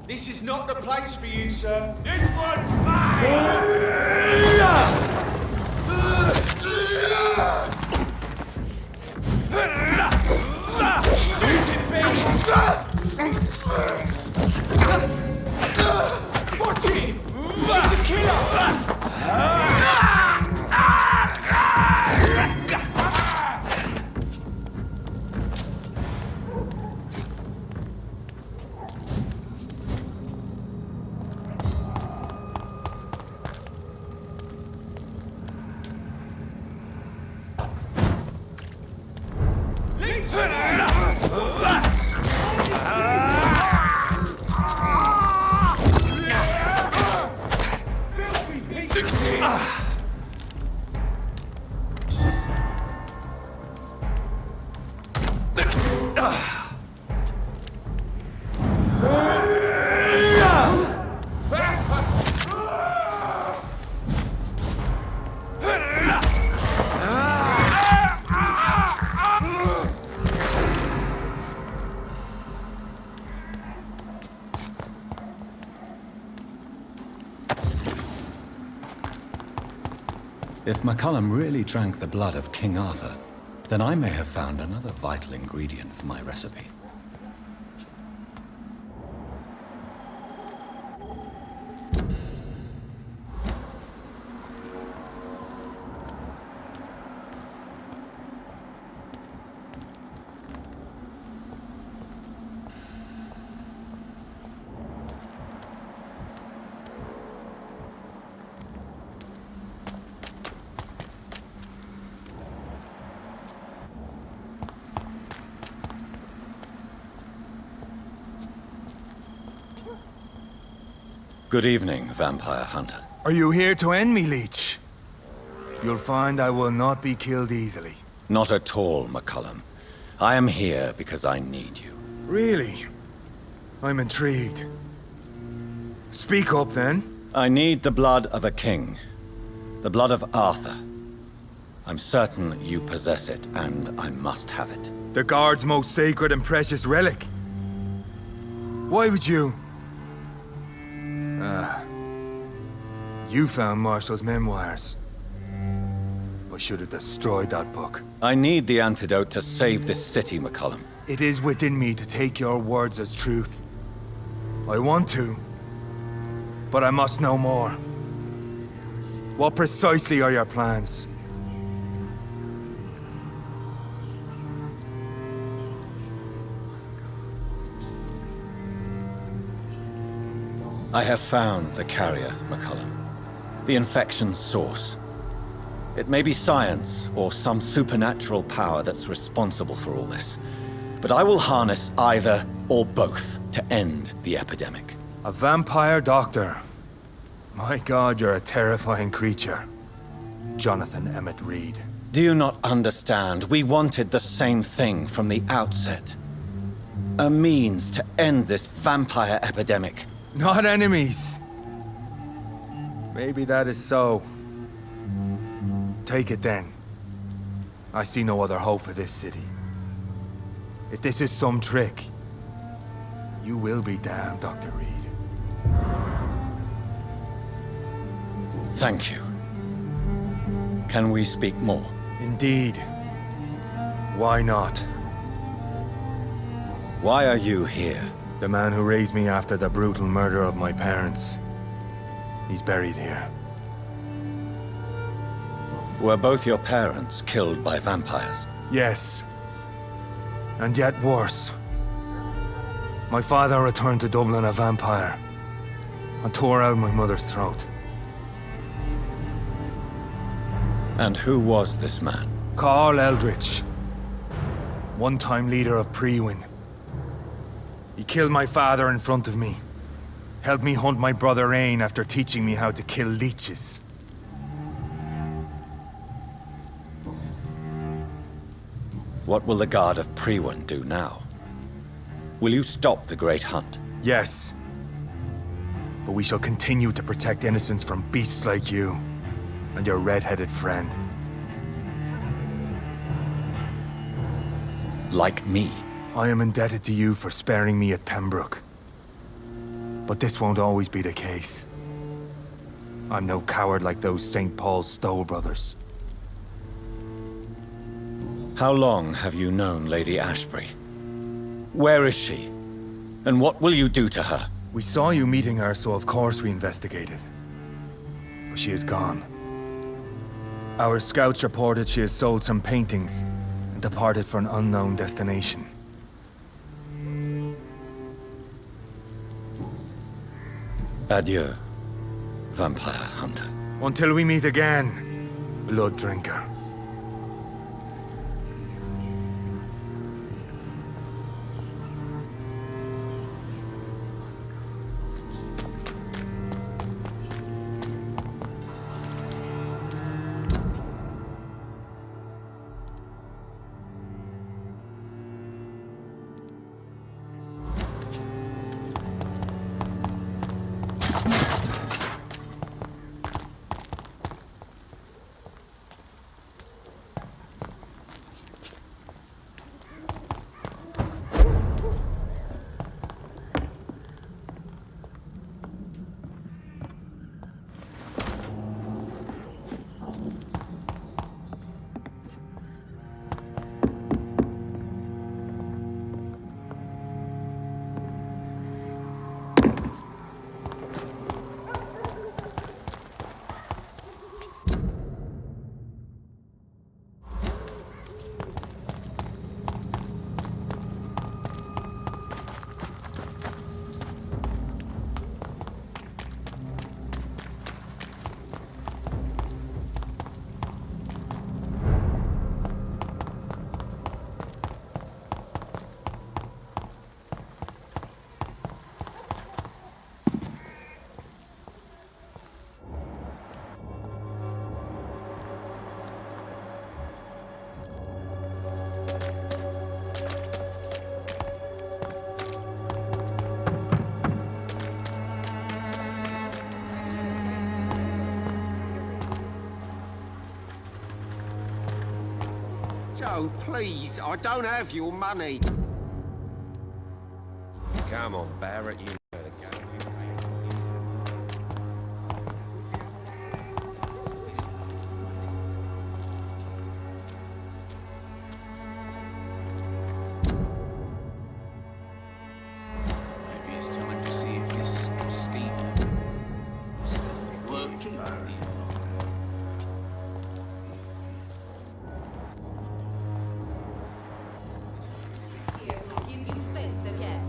This is not the place for you, sir. This one's mine! Stupid beast! Watch him! He's a killer! If McCullum really drank the blood of King Arthur, then I may have found another vital ingredient for my recipe. Good evening, vampire hunter. Are you here to end me, Leech? You'll find I will not be killed easily. Not at all, McCullum. I am here because I need you. Really? I'm intrigued. Speak up, then. I need the blood of a king. The blood of Arthur. I'm certain you possess it, and I must have it. The Guard's most sacred and precious relic. Why would you? You found Marshall's memoirs. I should have destroyed that book. I need the antidote to save this city, McCullum. It is within me to take your words as truth. I want to, but I must know more. What precisely are your plans? I have found the carrier, McCullum. The infection's source. It may be science or some supernatural power that's responsible for all this. But I will harness either or both to end the epidemic. A vampire doctor. My God, you're a terrifying creature. Jonathan Emmett Reed. Do you not understand? We wanted the same thing from the outset. A means to end this vampire epidemic. Not enemies. Maybe that is so. Take it then. I see no other hope for this city. If this is some trick, you will be damned, Dr. Reed. Thank you. Can we speak more? Indeed. Why not? Why are you here? The man who raised me after the brutal murder of my parents. He's buried here. Were both your parents killed by vampires? Yes. And yet worse. My father returned to Dublin a vampire and tore out my mother's throat. And who was this man? Carl Eldritch. One-time leader of Prewin. He killed my father in front of me. Helped me hunt my brother Ain after teaching me how to kill leeches. What will the Guard of Prewin do now? Will you stop the Great Hunt? Yes. But we shall continue to protect innocents from beasts like you and your red-headed friend. Like me? I am indebted to you for sparing me at Pembroke. But this won't always be the case. I'm no coward like those St. Paul's Stowe brothers. How long have you known Lady Ashbury? Where is she? And what will you do to her? We saw you meeting her, so of course we investigated. But she is gone. Our scouts reported she has sold some paintings and departed for an unknown destination. Adieu, vampire hunter. Until we meet again, blood drinker. don't, please. I don't have your money. Come on, Barrett, you better go. Maybe it's time to see if this Christina is still working. Give you faith again.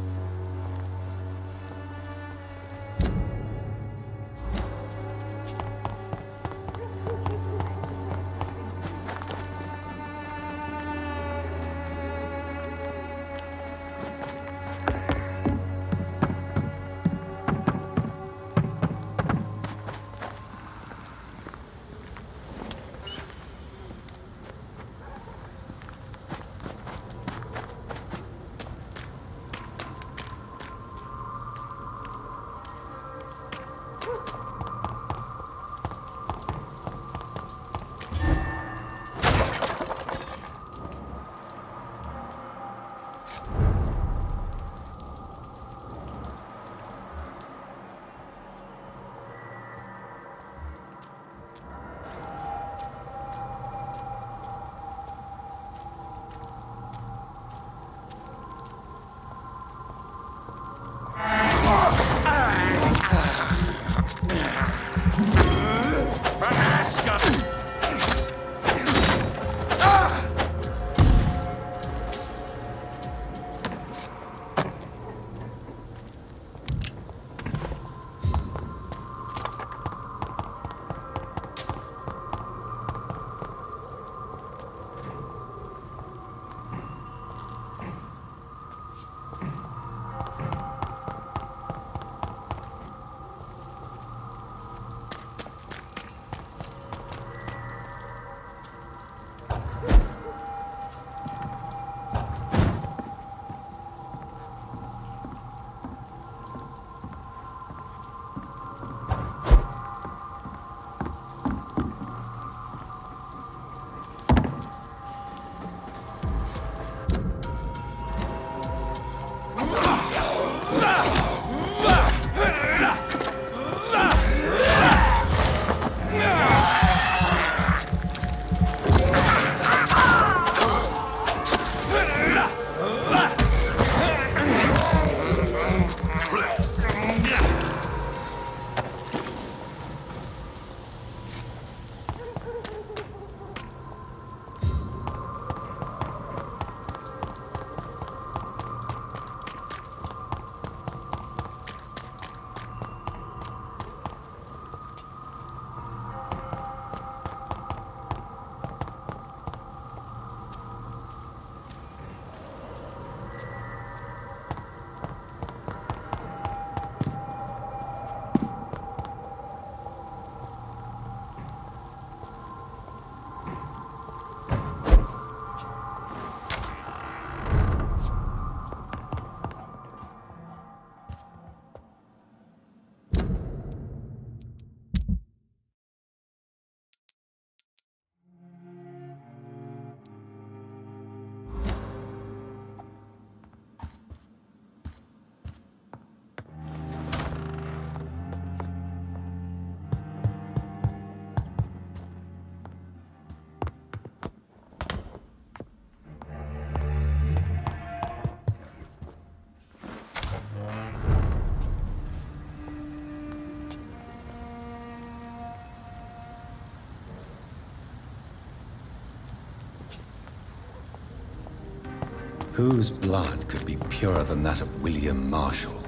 Whose blood could be purer than that of William Marshall?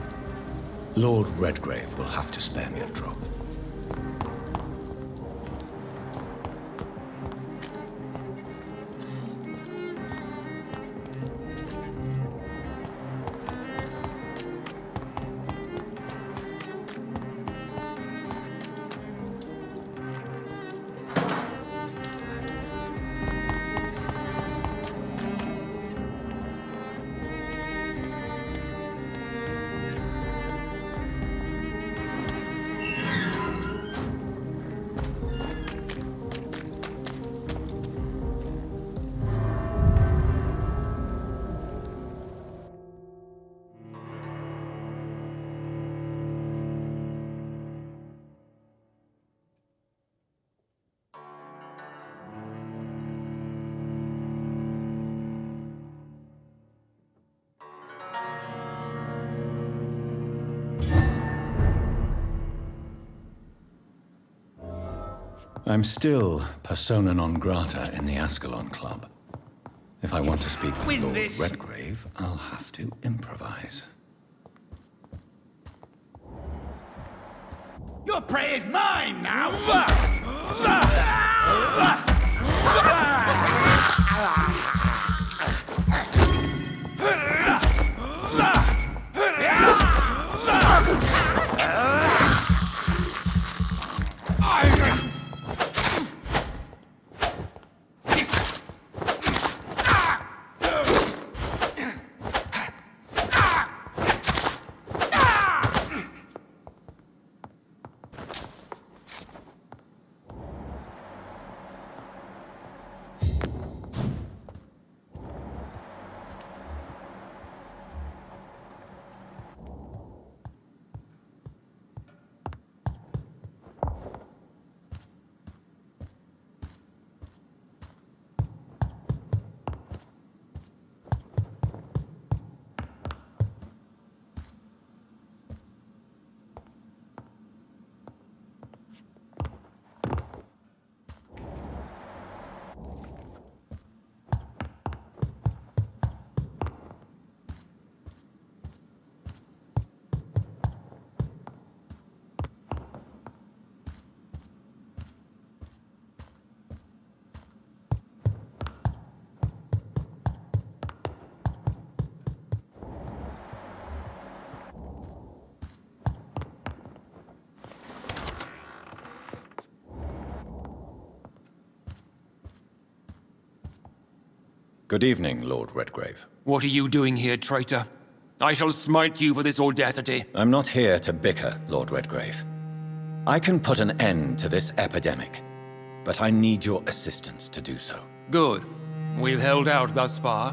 Lord Redgrave will have to spare me a drop. I'm still persona non grata in the Ascalon Club. If I want to speak with Lord Redgrave, I'll have to improvise. Your prey is mine now! Good evening, Lord Redgrave. What are you doing here, traitor? I shall smite you for this audacity. I'm not here to bicker, Lord Redgrave. I can put an end to this epidemic, but I need your assistance to do so. Good. We've held out thus far,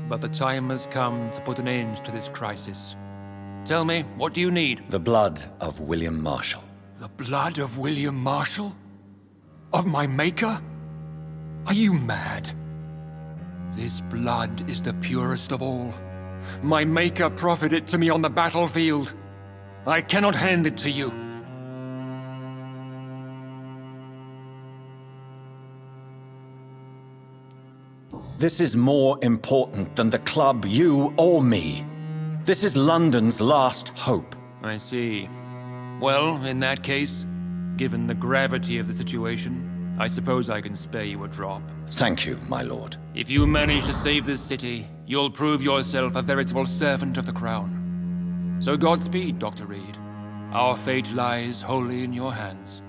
but the time has come to put an end to this crisis. Tell me, what do you need? The blood of William Marshall. The blood of William Marshall? Of my maker? Are you mad? This blood is the purest of all. My maker proffered it to me on the battlefield. I cannot hand it to you. This is more important than the club, you or me. This is London's last hope. I see. Well, in that case, given the gravity of the situation, I suppose I can spare you a drop. Thank you, my lord. If you manage to save this city, you'll prove yourself a veritable servant of the crown. So Godspeed, Dr. Reed. Our fate lies wholly in your hands.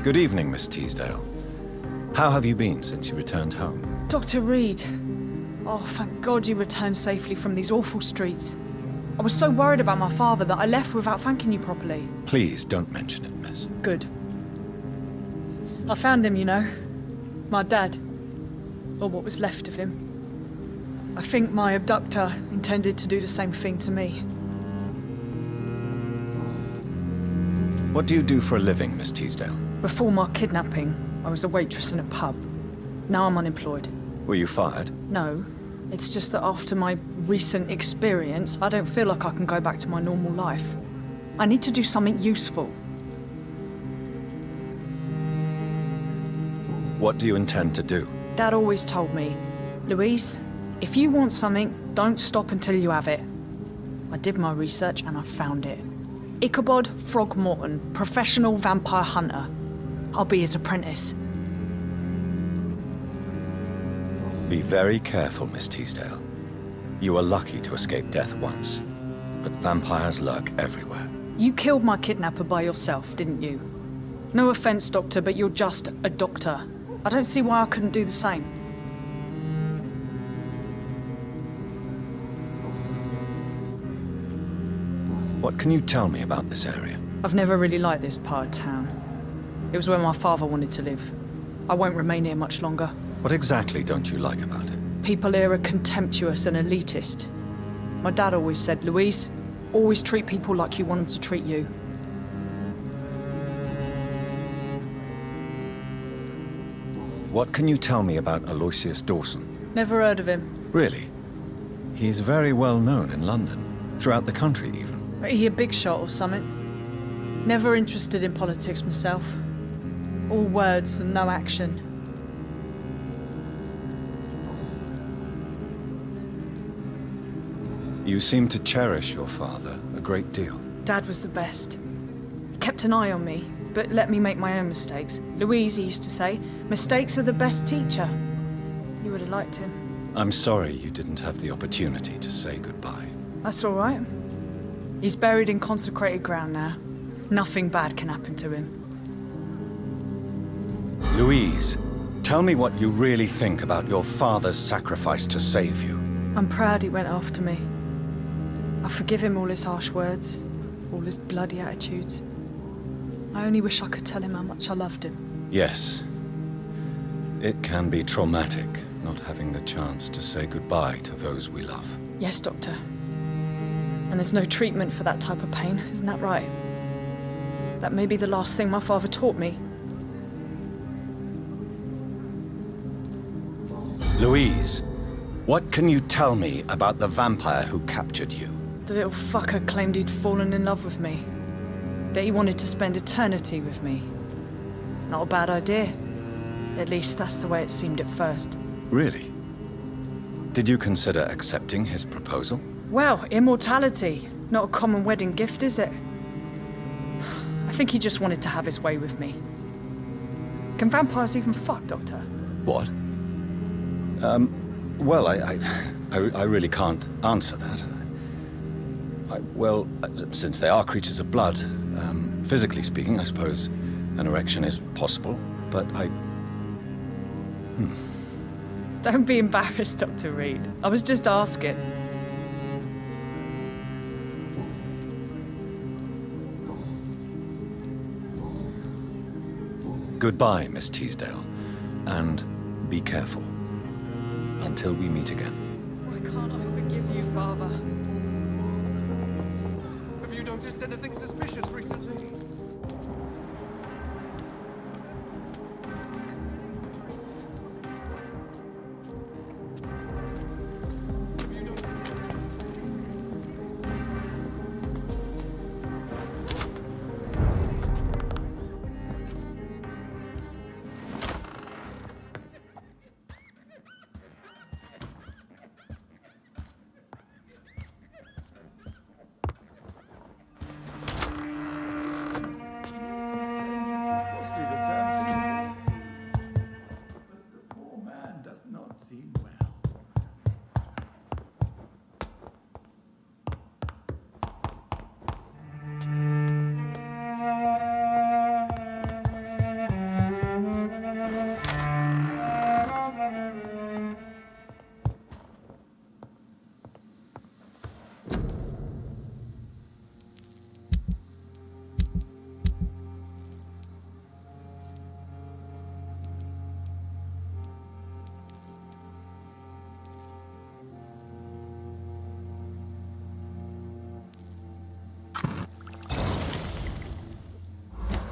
Good evening, Miss Teasdale. How have you been since you returned home? Dr. Reed. Oh, thank God you returned safely from these awful streets. I was so worried about my father that I left without thanking you properly. Please don't mention it, miss. Good. I found him, you know. My dad. Or what was left of him. I think my abductor intended to do the same thing to me. What do you do for a living, Miss Teasdale? Before my kidnapping, I was a waitress in a pub. Now I'm unemployed. Were you fired? No. It's just that after my recent experience, I don't feel like I can go back to my normal life. I need to do something useful. What do you intend to do? Dad always told me, Louise, if you want something, don't stop until you have it. I did my research and I found it. Ichabod Throgmorton, professional vampire hunter. I'll be his apprentice. Be very careful, Miss Teasdale. You were lucky to escape death once, but vampires lurk everywhere. You killed my kidnapper by yourself, didn't you? No offense, Doctor, but you're just a doctor. I don't see why I couldn't do the same. What can you tell me about this area? I've never really liked this part of town. It was where my father wanted to live. I won't remain here much longer. What exactly don't you like about it? People here are contemptuous and elitist. My dad always said, Louise, always treat people like you want them to treat you. What can you tell me about Aloysius Dawson? Never heard of him. Really? He's very well known in London, throughout the country even. He a big shot or something? Never interested in politics myself. All words and no action. You seem to cherish your father a great deal. Dad was the best. He kept an eye on me, but let me make my own mistakes. Louise used to say, mistakes are the best teacher. You would have liked him. I'm sorry you didn't have the opportunity to say goodbye. That's all right. He's buried in consecrated ground now. Nothing bad can happen to him. Louise, tell me what you really think about your father's sacrifice to save you. I'm proud he went after me. I forgive him all his harsh words, all his bloody attitudes. I only wish I could tell him how much I loved him. Yes. It can be traumatic, not having the chance to say goodbye to those we love. Yes, Doctor. And there's no treatment for that type of pain, isn't that right? That may be the last thing my father taught me. Louise, what can you tell me about the vampire who captured you? The little fucker claimed he'd fallen in love with me. That he wanted to spend eternity with me. Not a bad idea. At least that's the way it seemed at first. Really? Did you consider accepting his proposal? Well, immortality. Not a common wedding gift, is it? I think he just wanted to have his way with me. Can vampires even fuck, Doctor? What? Well, I really can't answer that. Well, since they are creatures of blood, physically speaking, I suppose an erection is possible, but Don't be embarrassed, Dr. Reed. I was just asking. Goodbye, Miss Teasdale, and be careful. Until we meet again. Why can't I forgive you, Father? Have you noticed anything suspicious recently?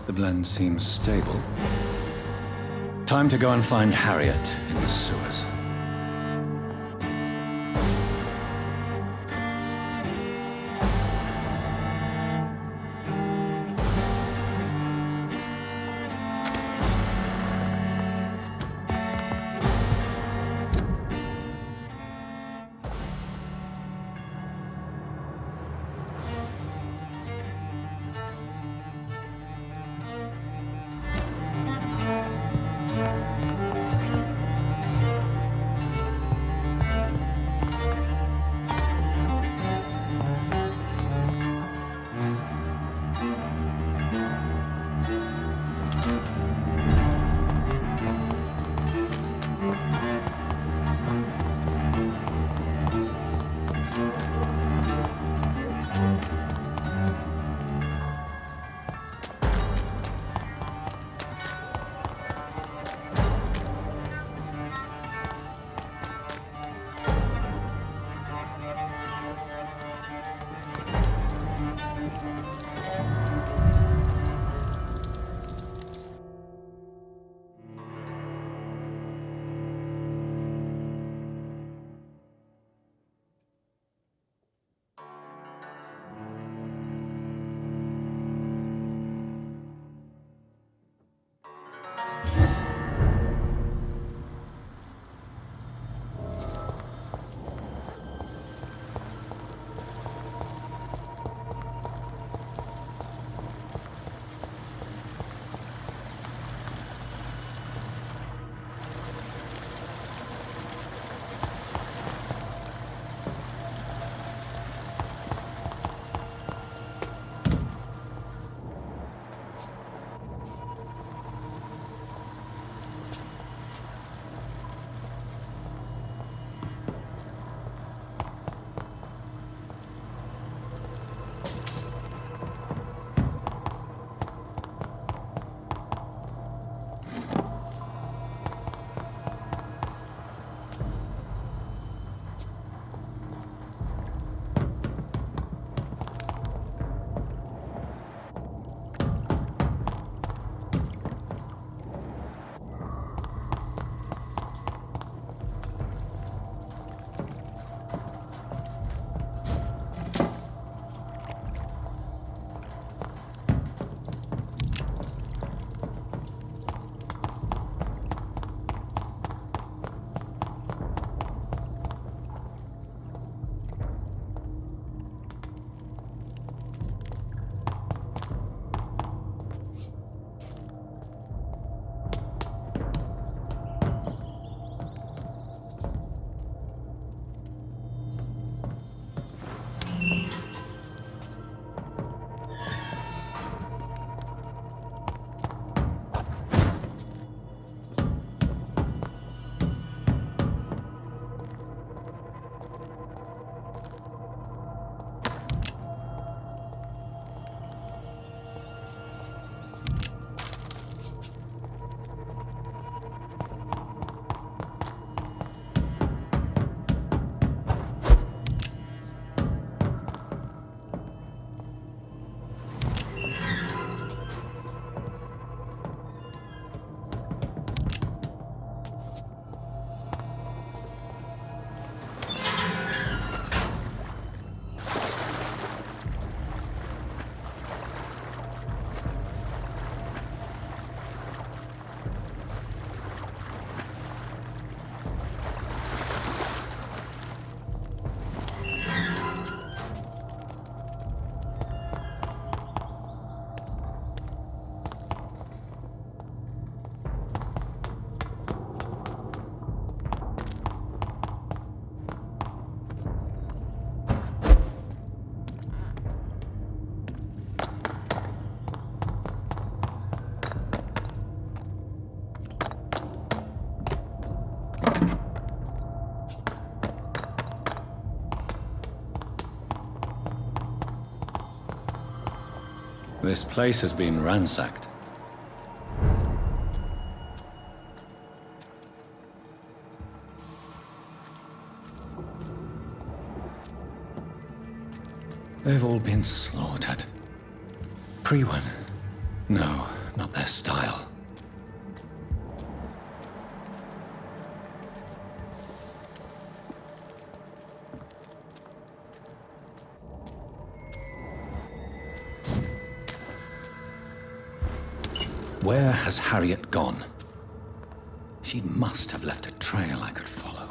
The blend seems stable. Time to go and find Harriet in the sewers. This place has been ransacked. They've all been slaughtered. Pre-1. No, not their style. Where has Harriet gone? She must have left a trail I could follow.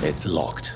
It's locked.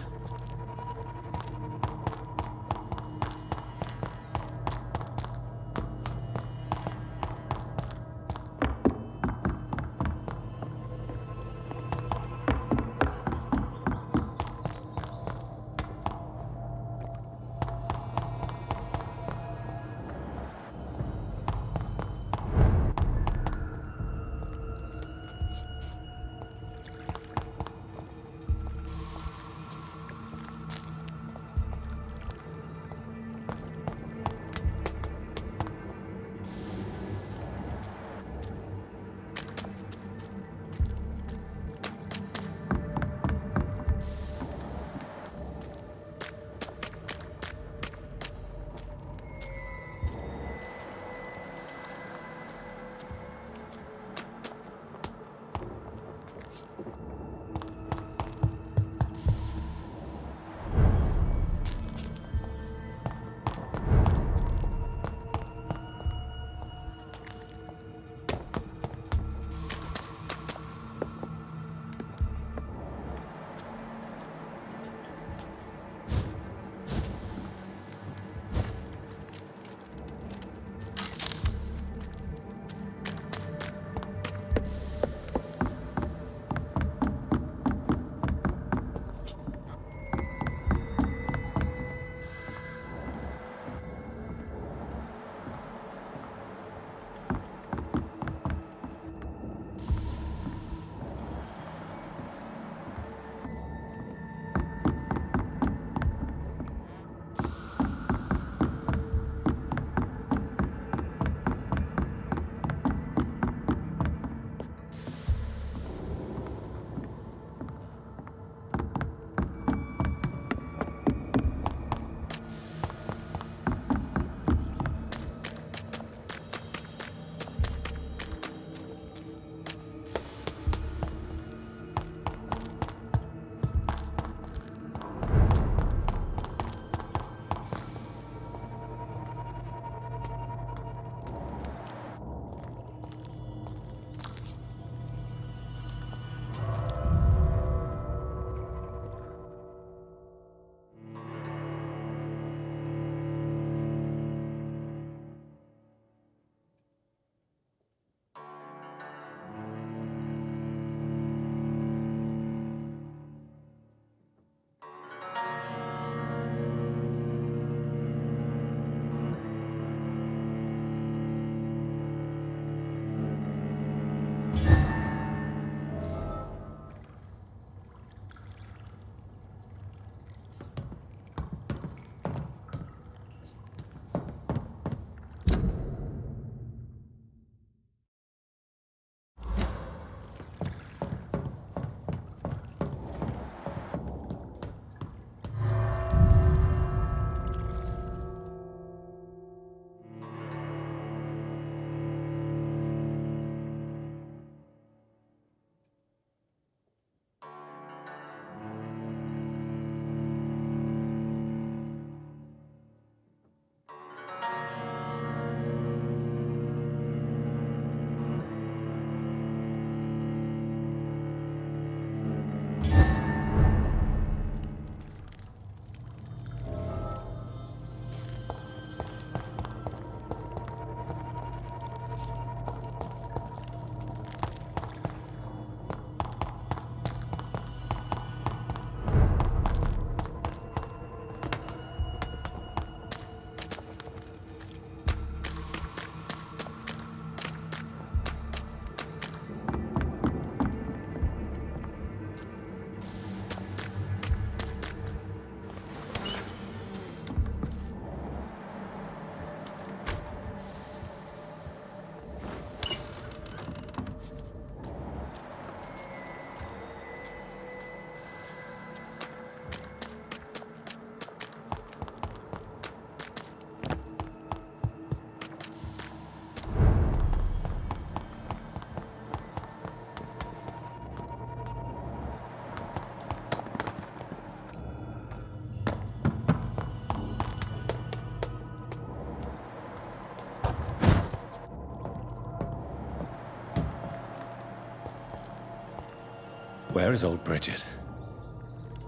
where is old Bridget?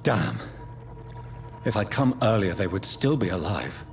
Damn. If I'd come earlier, they would still be alive.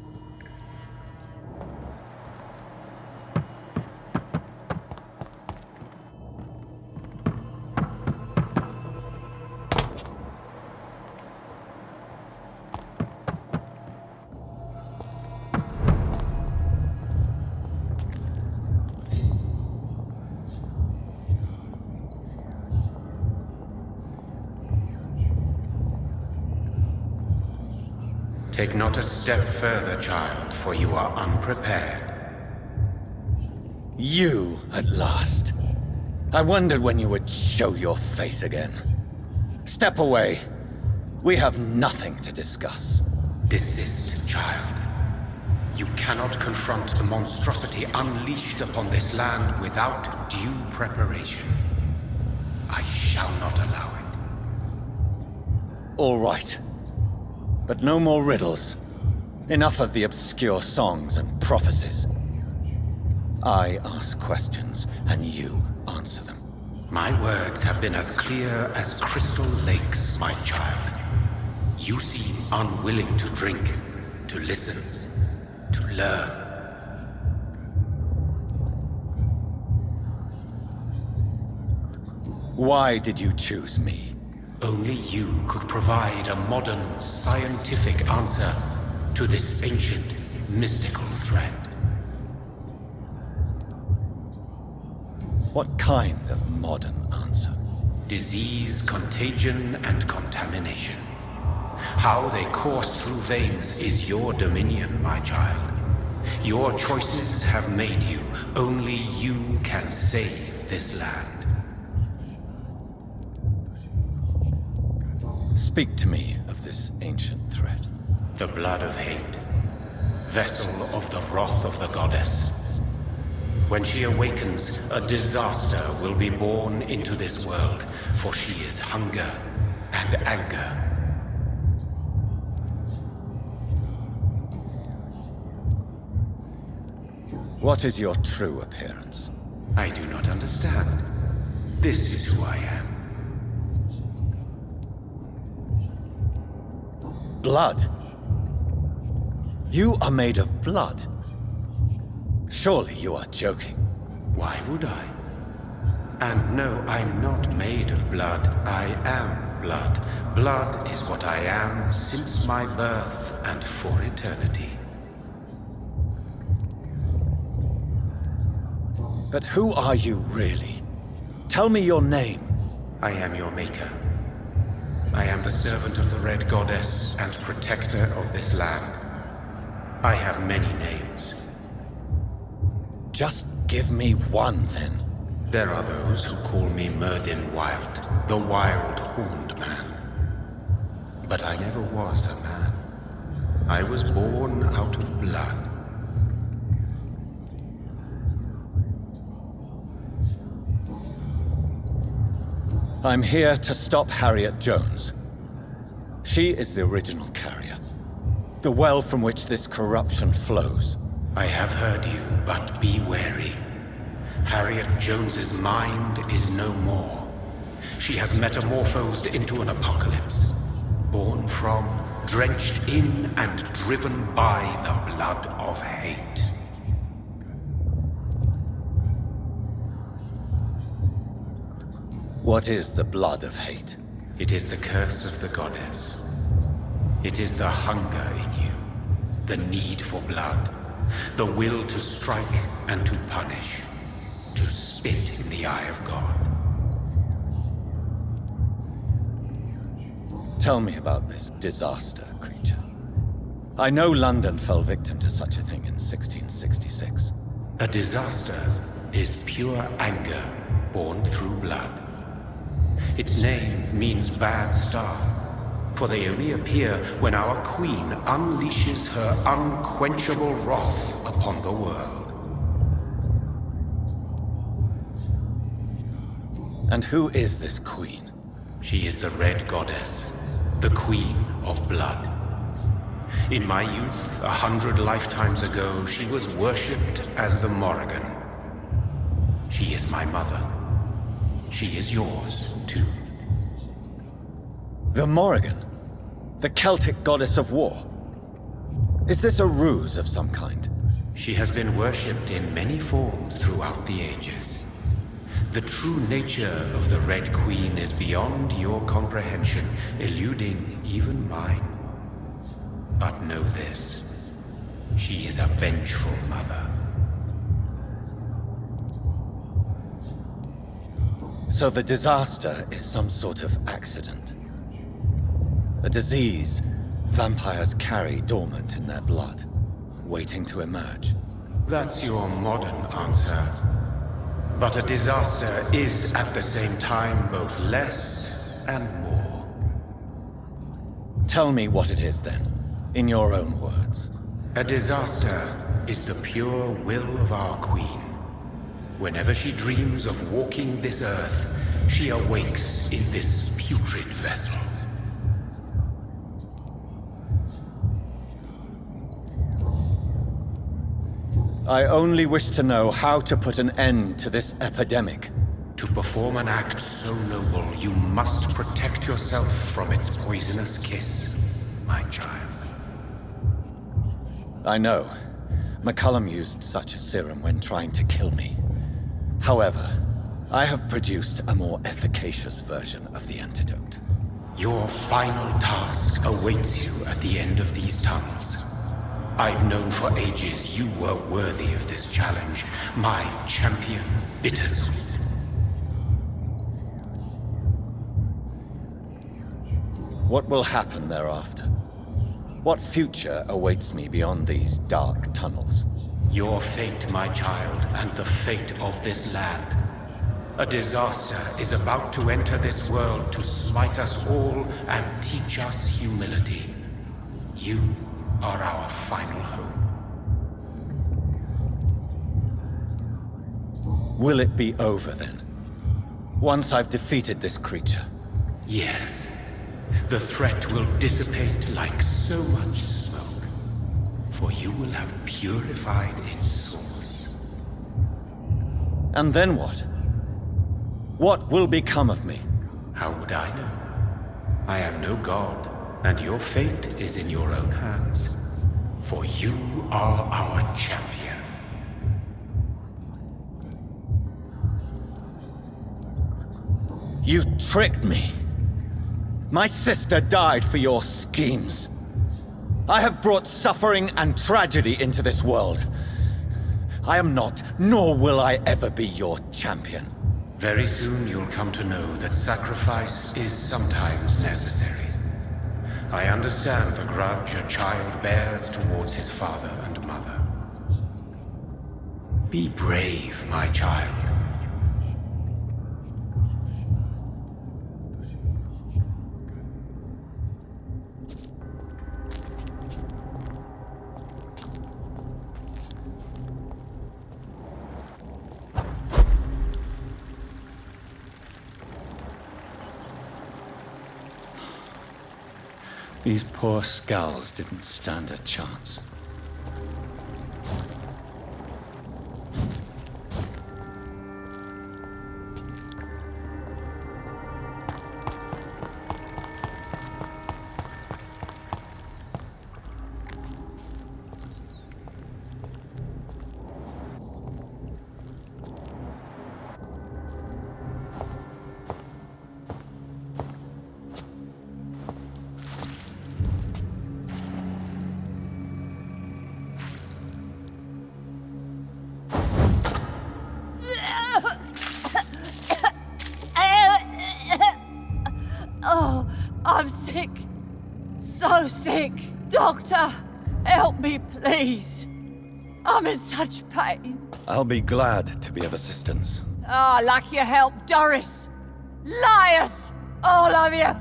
Take not a step further, child, for you are unprepared. You, at last. I wondered when you would show your face again. Step away. We have nothing to discuss. Desist, child. You cannot confront the monstrosity unleashed upon this land without due preparation. I shall not allow it. All right. But no more riddles. Enough of the obscure songs and prophecies. I ask questions, and you answer them. My words have been as clear as crystal lakes, my child. You seem unwilling to drink, to listen, to learn. Why did you choose me? Only you could provide a modern, scientific answer to this ancient, mystical threat. What kind of modern answer? Disease, contagion, and contamination. How they course through veins is your dominion, my child. Your choices have made you. Only you can save this land. Speak to me of this ancient threat. The blood of hate. Vessel of the wrath of the goddess. When she awakens, a disaster will be born into this world, for she is hunger and anger. What is your true appearance? I do not understand. This is who I am. Blood? You are made of blood. Surely you are joking. Why would I? And no, I'm not made of blood. I am blood. Blood is what I am since my birth and for eternity. But who are you really? Tell me your name. I am your maker. I am the servant of the Red Goddess and protector of this land. I have many names. Just give me one, then. There are those who call me Myrddin Wild, the Wild Horned Man. But I never was a man. I was born out of blood. I'm here to stop Harriet Jones. She is the original carrier. The well from which this corruption flows. I have heard you, but be wary. Harriet Jones's mind is no more. She has metamorphosed into an apocalypse. Born from, drenched in, and driven by the blood of hate. What is the blood of hate? It is the curse of the goddess. It is the hunger in you, the need for blood, the will to strike and to punish, to spit in the eye of God. Tell me about this disaster, creature. I know London fell victim to such a thing in 1666. A disaster is pure anger born through blood. Its name means bad star, for they only appear when our queen unleashes her unquenchable wrath upon the world. And who is this queen? She is the Red Goddess, the Queen of Blood. In my youth, 100 lifetimes ago, she was worshipped as the Morrigan. She is my mother. She is yours, too. The Morrigan? The Celtic goddess of war? Is this a ruse of some kind? She has been worshipped in many forms throughout the ages. The true nature of the Red Queen is beyond your comprehension, eluding even mine. But know this. She is a vengeful mother. So the disaster is some sort of accident. A disease vampires carry dormant in their blood, waiting to emerge. That's your modern answer. But a disaster is at the same time both less and more. Tell me what it is then, in your own words. A disaster is the pure will of our queen. Whenever she dreams of walking this earth, she awakes in this putrid vessel. I only wish to know how to put an end to this epidemic. To perform an act so noble, you must protect yourself from its poisonous kiss, my child. I know. McCullum used such a serum when trying to kill me. However, I have produced a more efficacious version of the antidote. Your final task awaits you at the end of these tunnels. I've known for ages you were worthy of this challenge, my champion, Bittersweet. What will happen thereafter? What future awaits me beyond these dark tunnels? Your fate, my child, and the fate of this land. A disaster is about to enter this world to smite us all and teach us humility. You are our final hope. Will it be over then? Once I've defeated this creature? Yes. The threat will dissipate like so much smoke, for you will have purified its source. And then what? What will become of me? How would I know? I am no god, and your fate is in your own hands. For you are our champion. You tricked me. My sister died for your schemes. I have brought suffering and tragedy into this world. I am not, nor will I ever be your champion. Very soon you'll come to know that sacrifice is sometimes necessary. I understand the grudge a child bears towards his father and mother. Be brave, my child. These poor skulls didn't stand a chance. Oh, I'm sick. So sick. Doctor, help me, please. I'm in such pain. I'll be glad to be of assistance. Ah, like your help, Doris. Liars! All of you!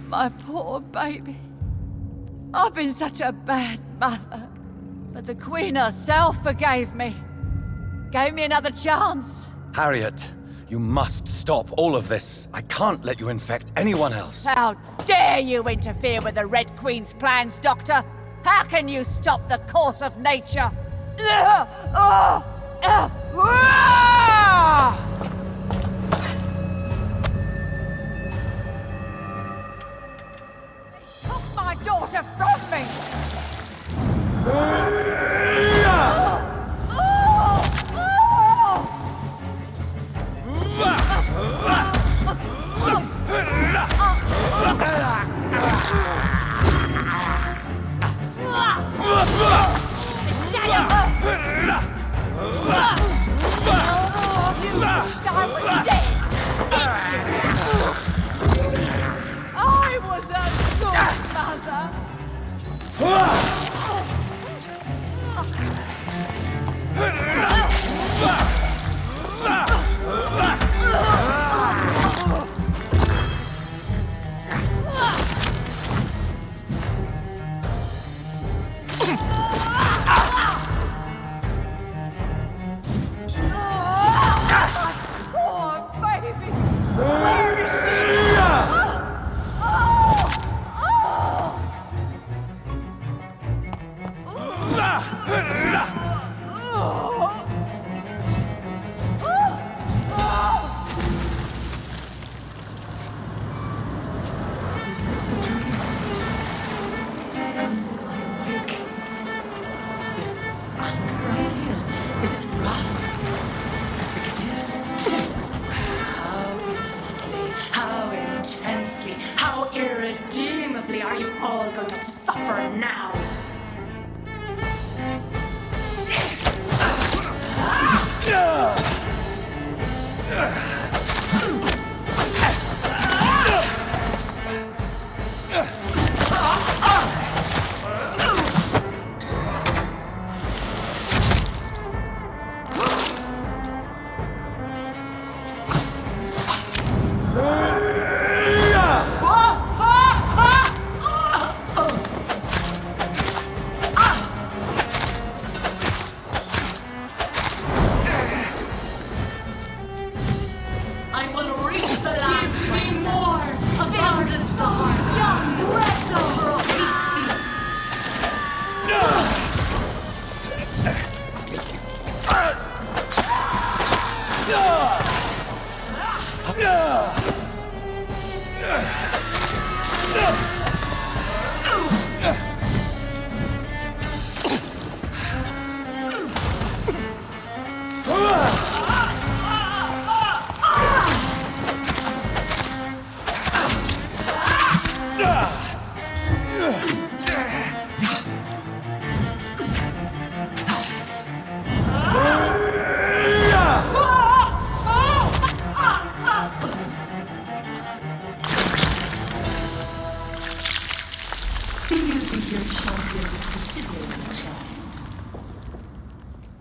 My poor baby. I've been such a bad mother. But the Queen herself forgave me. Gave me another chance. Harriet, you must stop all of this. I can't let you infect anyone else. How dare you interfere with the Red Queen's plans, Doctor? How can you stop the course of nature?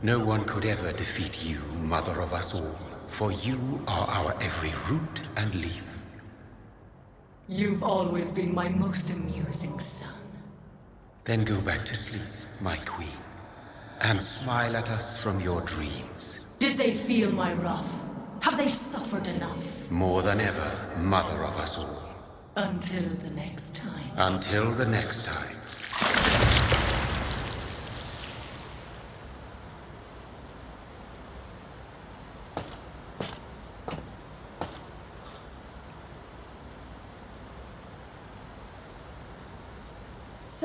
No one could ever defeat you, mother of us all, for you are our every root and leaf. You've always been my most amusing son. Then go back to sleep, my queen, and smile at us from your dreams. Did they feel my wrath? Have they suffered enough? More than ever, mother of us all. Until the next time. Until the next time.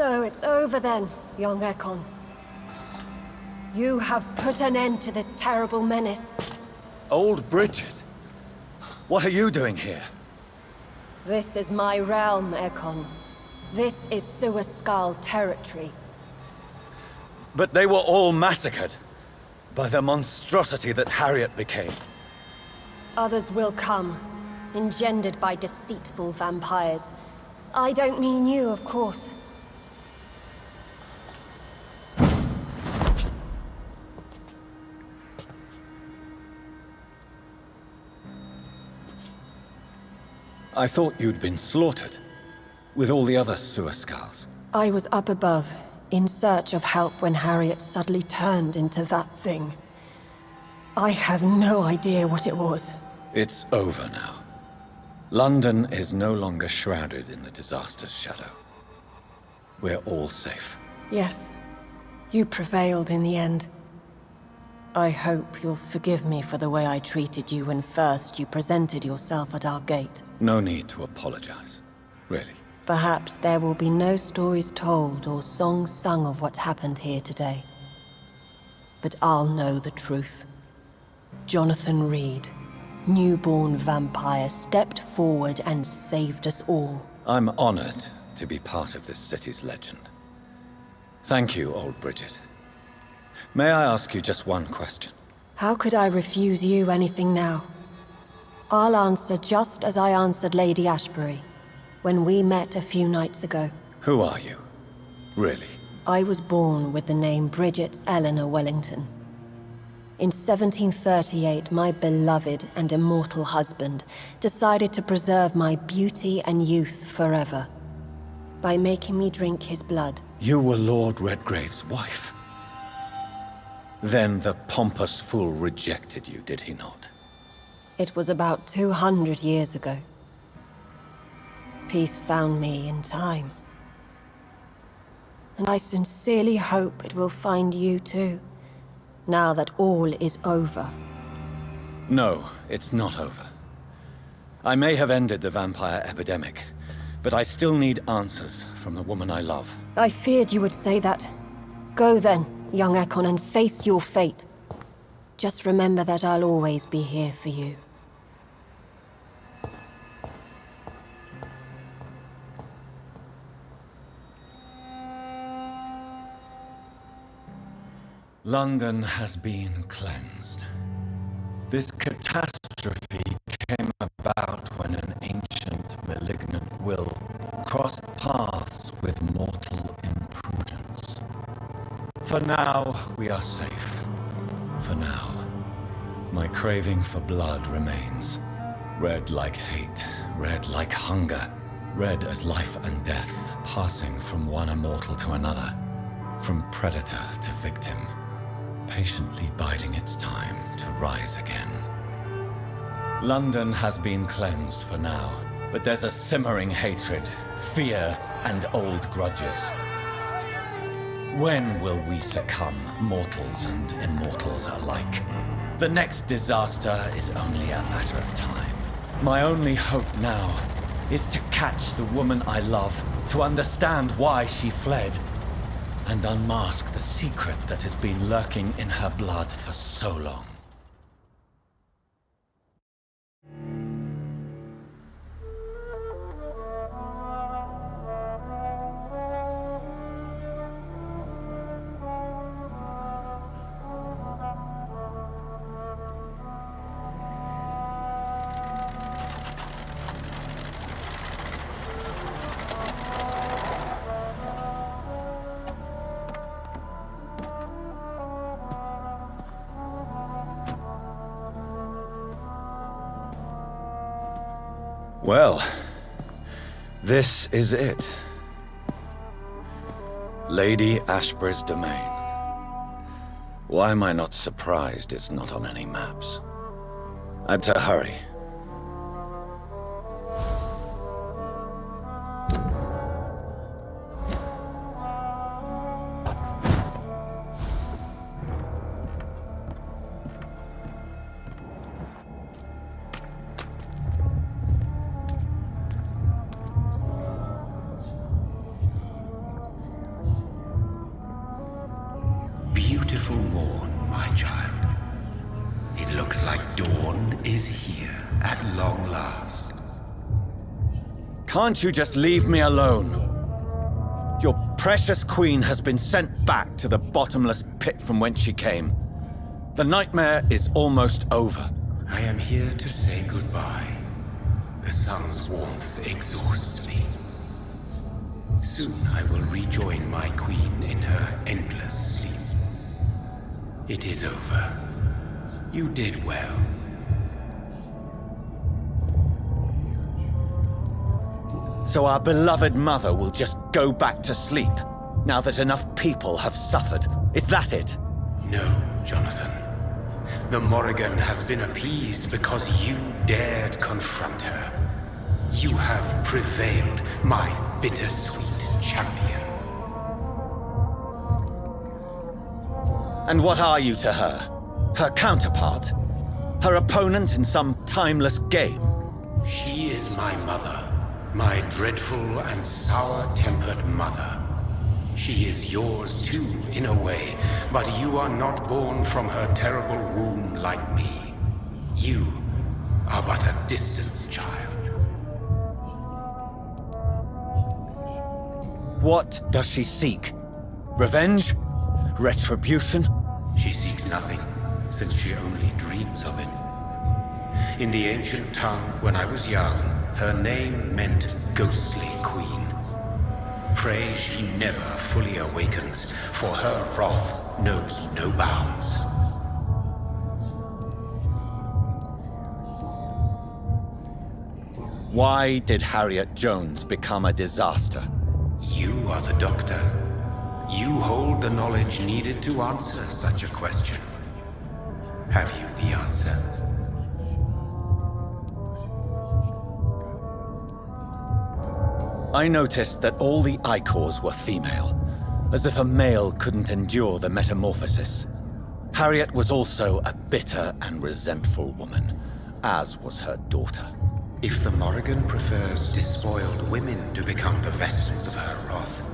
So it's over then, young Ekon. You have put an end to this terrible menace. Old Bridget? What are you doing here? This is my realm, Ekon. This is Suaskal territory. But they were all massacred by the monstrosity that Harriet became. Others will come, engendered by deceitful vampires. I don't mean you, of course. I thought you'd been slaughtered, with all the other Suaskals. I was up above, in search of help when Harriet suddenly turned into that thing. I have no idea what it was. It's over now. London is no longer shrouded in the disaster's shadow. We're all safe. Yes, you prevailed in the end. I hope you'll forgive me for the way I treated you when first you presented yourself at our gate. No need to apologize, really. Perhaps there will be no stories told or songs sung of what happened here today. But I'll know the truth. Jonathan Reed, newborn vampire, stepped forward and saved us all. I'm honored to be part of this city's legend. Thank you, old Bridget. May I ask you just one question? How could I refuse you anything now? I'll answer just as I answered Lady Ashbury. when we met a few nights ago. Who are you? Really? I was born with the name Bridget Eleanor Wellington. In 1738, my beloved and immortal husband decided to preserve my beauty and youth forever by making me drink his blood. You were Lord Redgrave's wife. Then the pompous fool rejected you, did he not? It was about 200 years ago. Peace found me in time. And I sincerely hope it will find you too, now that all is over. No, it's not over. I may have ended the vampire epidemic, but I still need answers from the woman I love. I feared you would say that. Go then, young Ekon, and face your fate. Just remember that I'll always be here for you. London has been cleansed. This catastrophe came about when an ancient, malignant will crossed paths with mortal imprudence. For now, we are safe. For now. My craving for blood remains. Red like hate, red like hunger. Red as life and death, passing from one immortal to another. From predator to victim. Patiently biding its time to rise again. London has been cleansed for now, but there's a simmering hatred, fear, and old grudges. When will we succumb, mortals and immortals alike? The next disaster is only a matter of time. My only hope now is to catch the woman I love, to understand why she fled, and unmask the secret that has been lurking in her blood for so long. Well, this is it. Lady Ashbury's domain. Why am I not surprised it's not on any maps? I'd to hurry. Beautiful morn, my child. It looks like dawn is here at long last. Can't you just leave me alone? Your precious queen has been sent back to the bottomless pit from whence she came. The nightmare is almost over. I am here to say goodbye. The sun's warmth exhausts me. Soon I will rejoin my queen in her endless sleep. It is over. You did well. So our beloved mother will just go back to sleep, now that enough people have suffered. Is that it? No, Jonathan. The Morrigan has been appeased because you dared confront her. You have prevailed, my bittersweet champion. And what are you to her? Her counterpart? Her opponent in some timeless game? She is my mother. My dreadful and sour-tempered mother. She is yours too, in a way, but you are not born from her terrible womb like me. You are but a distant child. What does she seek? Revenge? Retribution? She seeks nothing, since she only dreams of it. In the ancient tongue, when I was young, her name meant ghostly queen. Pray she never fully awakens, for her wrath knows no bounds. Why did Harriet Jones become a disaster? You are the doctor. You hold the knowledge needed to answer such a question. Have you the answer? I noticed that all the Icors were female, as if a male couldn't endure the metamorphosis. Harriet was also a bitter and resentful woman, as was her daughter. If the Morrigan prefers despoiled women to become the vessels of her wrath,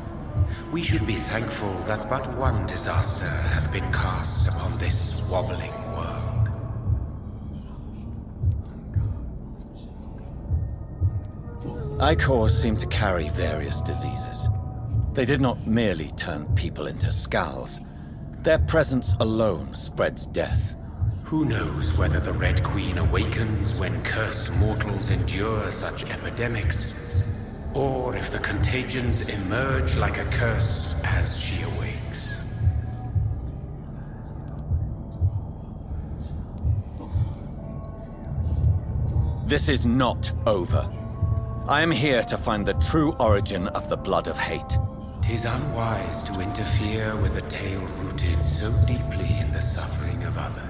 we should be thankful that but one disaster hath been cast upon this wobbling world. Icors seem to carry various diseases. They did not merely turn people into skulls. Their presence alone spreads death. Who knows whether the Red Queen awakens when cursed mortals endure such epidemics, or if the contagions emerge like a curse as she awakes. This is not over. I am here to find the true origin of the blood of hate. 'Tis unwise to interfere with a tale rooted so deeply in the suffering of others.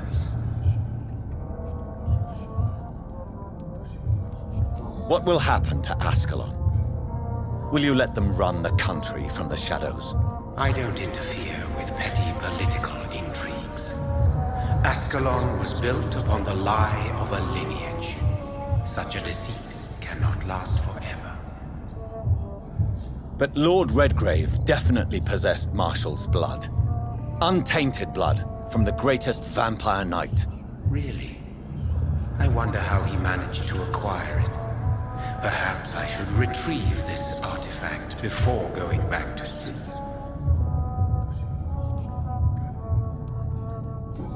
What will happen to Ascalon? Will you let them run the country from the shadows? I don't interfere with petty political intrigues. Ascalon was built upon the lie of a lineage. Such a deceit cannot last forever. But Lord Redgrave definitely possessed Marshall's blood. Untainted blood from the greatest vampire knight. Really? I wonder how he managed to acquire it. Perhaps I should retrieve this artifact before going back to sleep.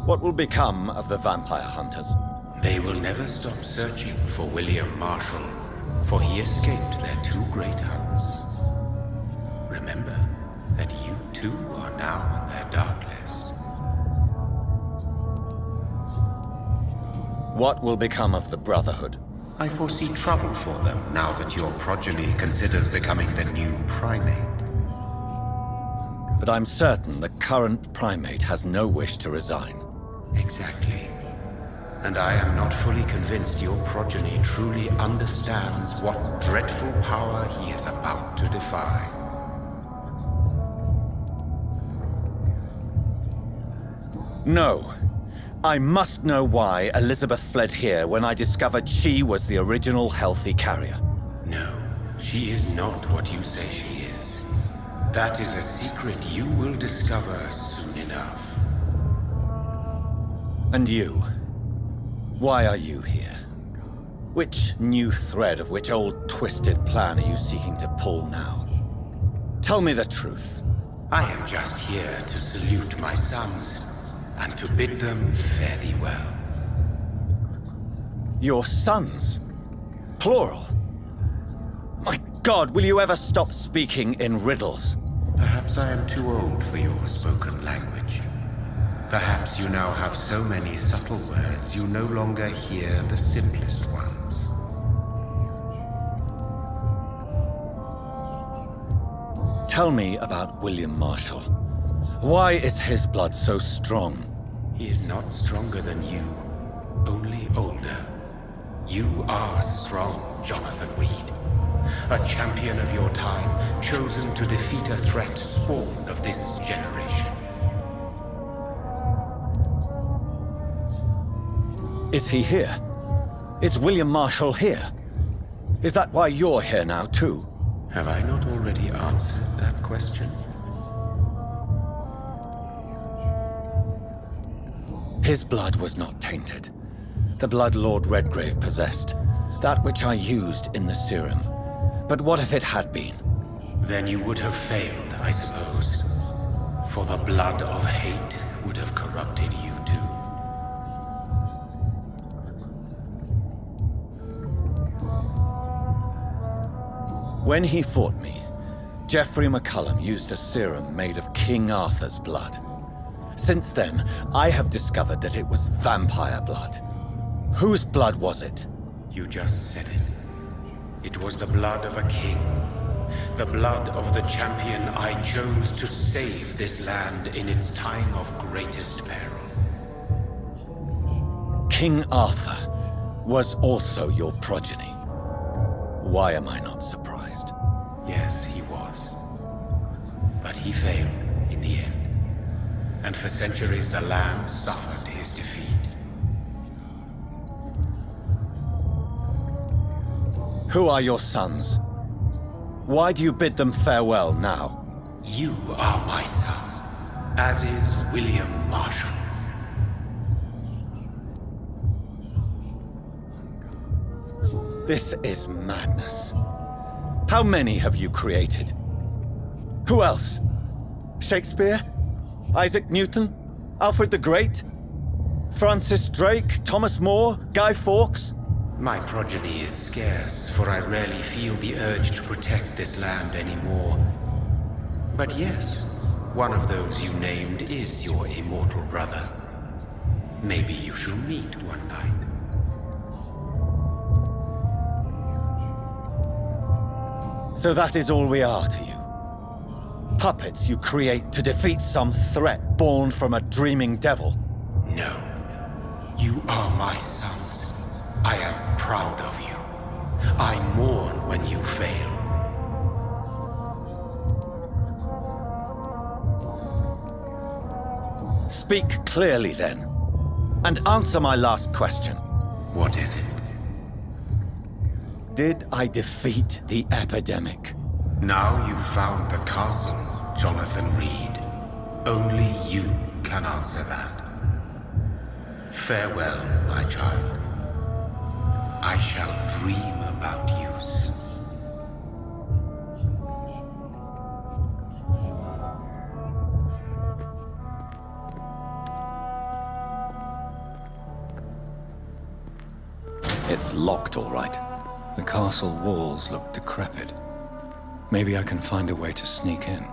What will become of the vampire hunters? They will never stop searching for William Marshall, for he escaped their two great hunts. Remember that you too are now on their dark list. What will become of the Brotherhood? I foresee trouble for them now that your progeny considers becoming the new primate. But I'm certain the current primate has no wish to resign. Exactly. And I am not fully convinced your progeny truly understands what dreadful power he is about to defy. No. I must know why Elizabeth fled here when I discovered she was the original healthy carrier. No, she is not what you say she is. That is a secret you will discover soon enough. And you? Why are you here? Which new thread of which old twisted plan are you seeking to pull now? Tell me the truth. I am just here to salute my sons, and to bid them fare thee well. Your sons? Plural? My God, will you ever stop speaking in riddles? Perhaps I am too old for your spoken language. Perhaps you now have so many subtle words you no longer hear the simplest ones. Tell me about William Marshall. Why is his blood so strong? He is not stronger than you, only older. You are strong, Jonathan Reed. A champion of your time, chosen to defeat a threat spawned of this generation. Is he here? Is William Marshall here? Is that why you're here now, too? Have I not already answered that question? His blood was not tainted. The blood Lord Redgrave possessed. That which I used in the serum. But what if it had been? Then you would have failed, I suppose. For the blood of hate would have corrupted you too. When he fought me, Geoffrey McCullum used a serum made of King Arthur's blood. Since then, I have discovered that it was vampire blood. Whose blood was it? You just said it. It was the blood of a king. The blood of the champion I chose to save this land in its time of greatest peril. King Arthur was also your progeny. Why am I not surprised? Yes, he was. But he failed in the end. And for centuries the land suffered his defeat. Who are your sons? Why do you bid them farewell now? You are my son, as is William Marshall. This is madness. How many have you created? Who else? Shakespeare? Isaac Newton? Alfred the Great? Francis Drake? Thomas More? Guy Fawkes? My progeny is scarce, for I rarely feel the urge to protect this land anymore. But yes, one of those you named is your immortal brother. Maybe you shall meet one night. So that is all we are to you? Puppets you create to defeat some threat born from a dreaming devil? No. You are my sons. I am proud of you. I mourn when you fail. Speak clearly then, and answer my last question. What is it? Did I defeat the epidemic? Now you've found the castle, Jonathan Reed. Only you can answer that. Farewell, my child. I shall dream about you soon. It's locked, all right. The castle walls look decrepit. Maybe I can find a way to sneak in.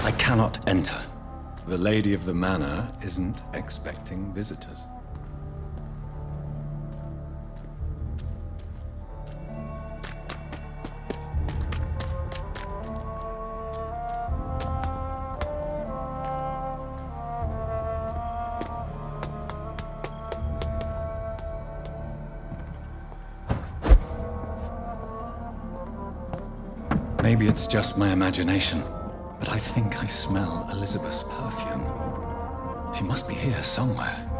I cannot enter. The lady of the manor isn't expecting visitors. Maybe it's just my imagination, but I think I smell Elizabeth's perfume. She must be here somewhere.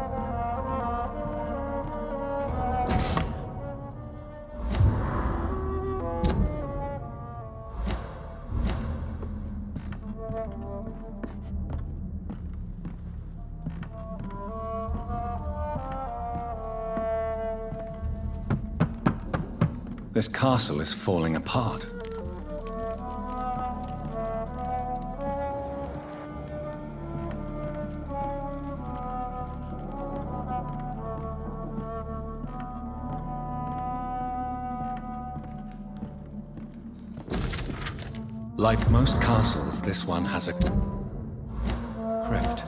This castle is falling apart. Like most castles, this one has a crypt.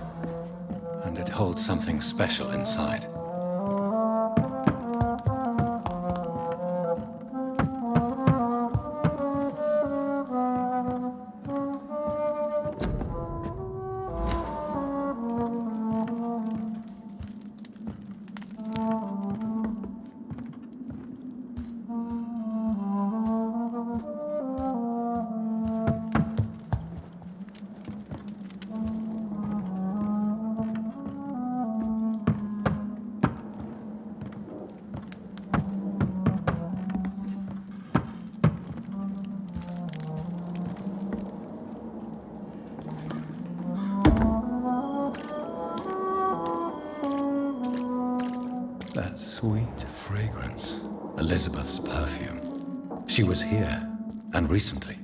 holds something special inside. That sweet fragrance. Elizabeth's perfume. She was here, and recently.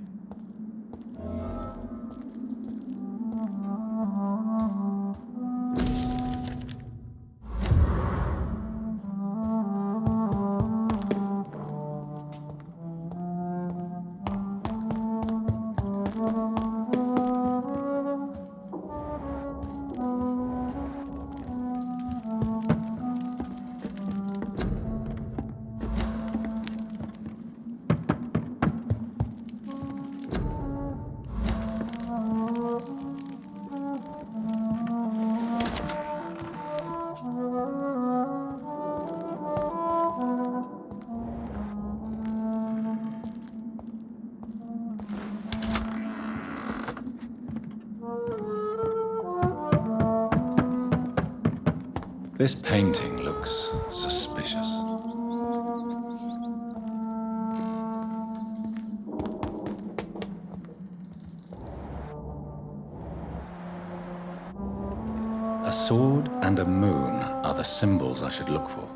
This painting looks suspicious. A sword and a moon are the symbols I should look for.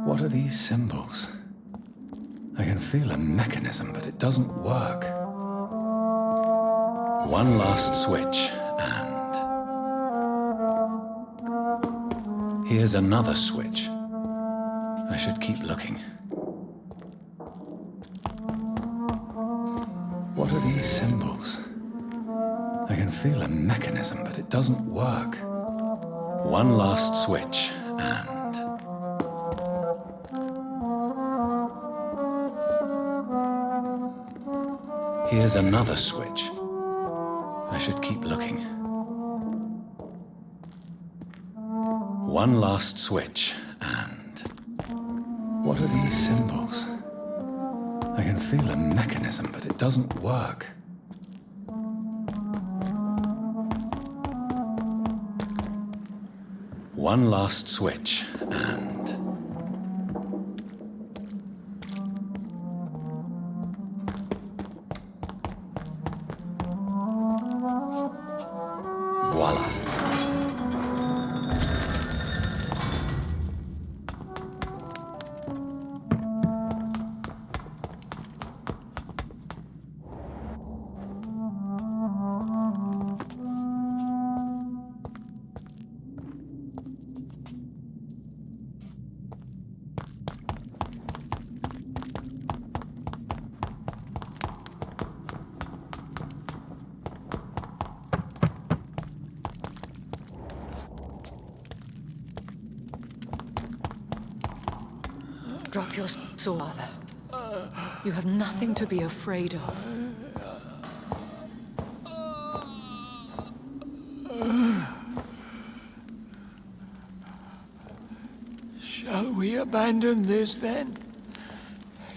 What are these symbols? I can feel a mechanism, but it doesn't work. One last switch, and... here's another switch. I should keep looking. What are these symbols? I can feel a mechanism, but it doesn't work. One last switch, and... here's another switch. I should keep looking. One last switch, and... what are these symbols? I can feel a mechanism, but it doesn't work. One last switch, and... voila. Drop your sword, father. You have nothing to be afraid of. Shall we abandon this then?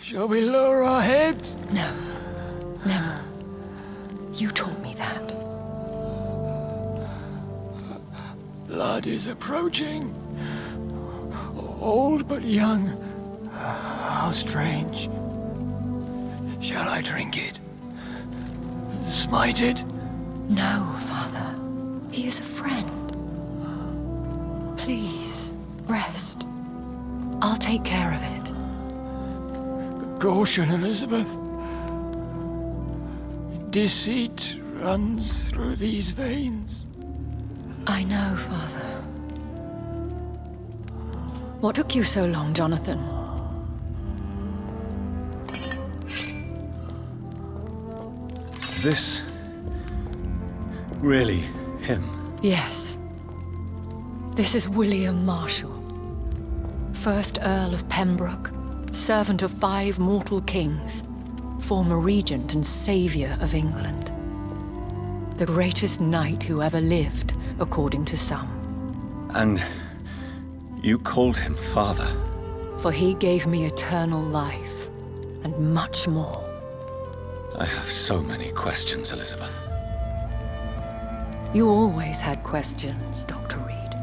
Shall we lower our heads? No. Never. You taught me that. Blood is approaching. Old but young. How strange. Shall I drink it? Smite it? No, father. He is a friend. Please, rest. I'll take care of it. Caution, Elizabeth. Deceit runs through these veins. I know, father. What took you so long, Jonathan? Is this... really him? Yes. This is William Marshall, 1st Earl of Pembroke, servant of 5 mortal kings, former regent and savior of England. The greatest knight who ever lived, according to some. And you called him father? For he gave me eternal life, and much more. I have so many questions, Elizabeth. You always had questions, Dr. Reed.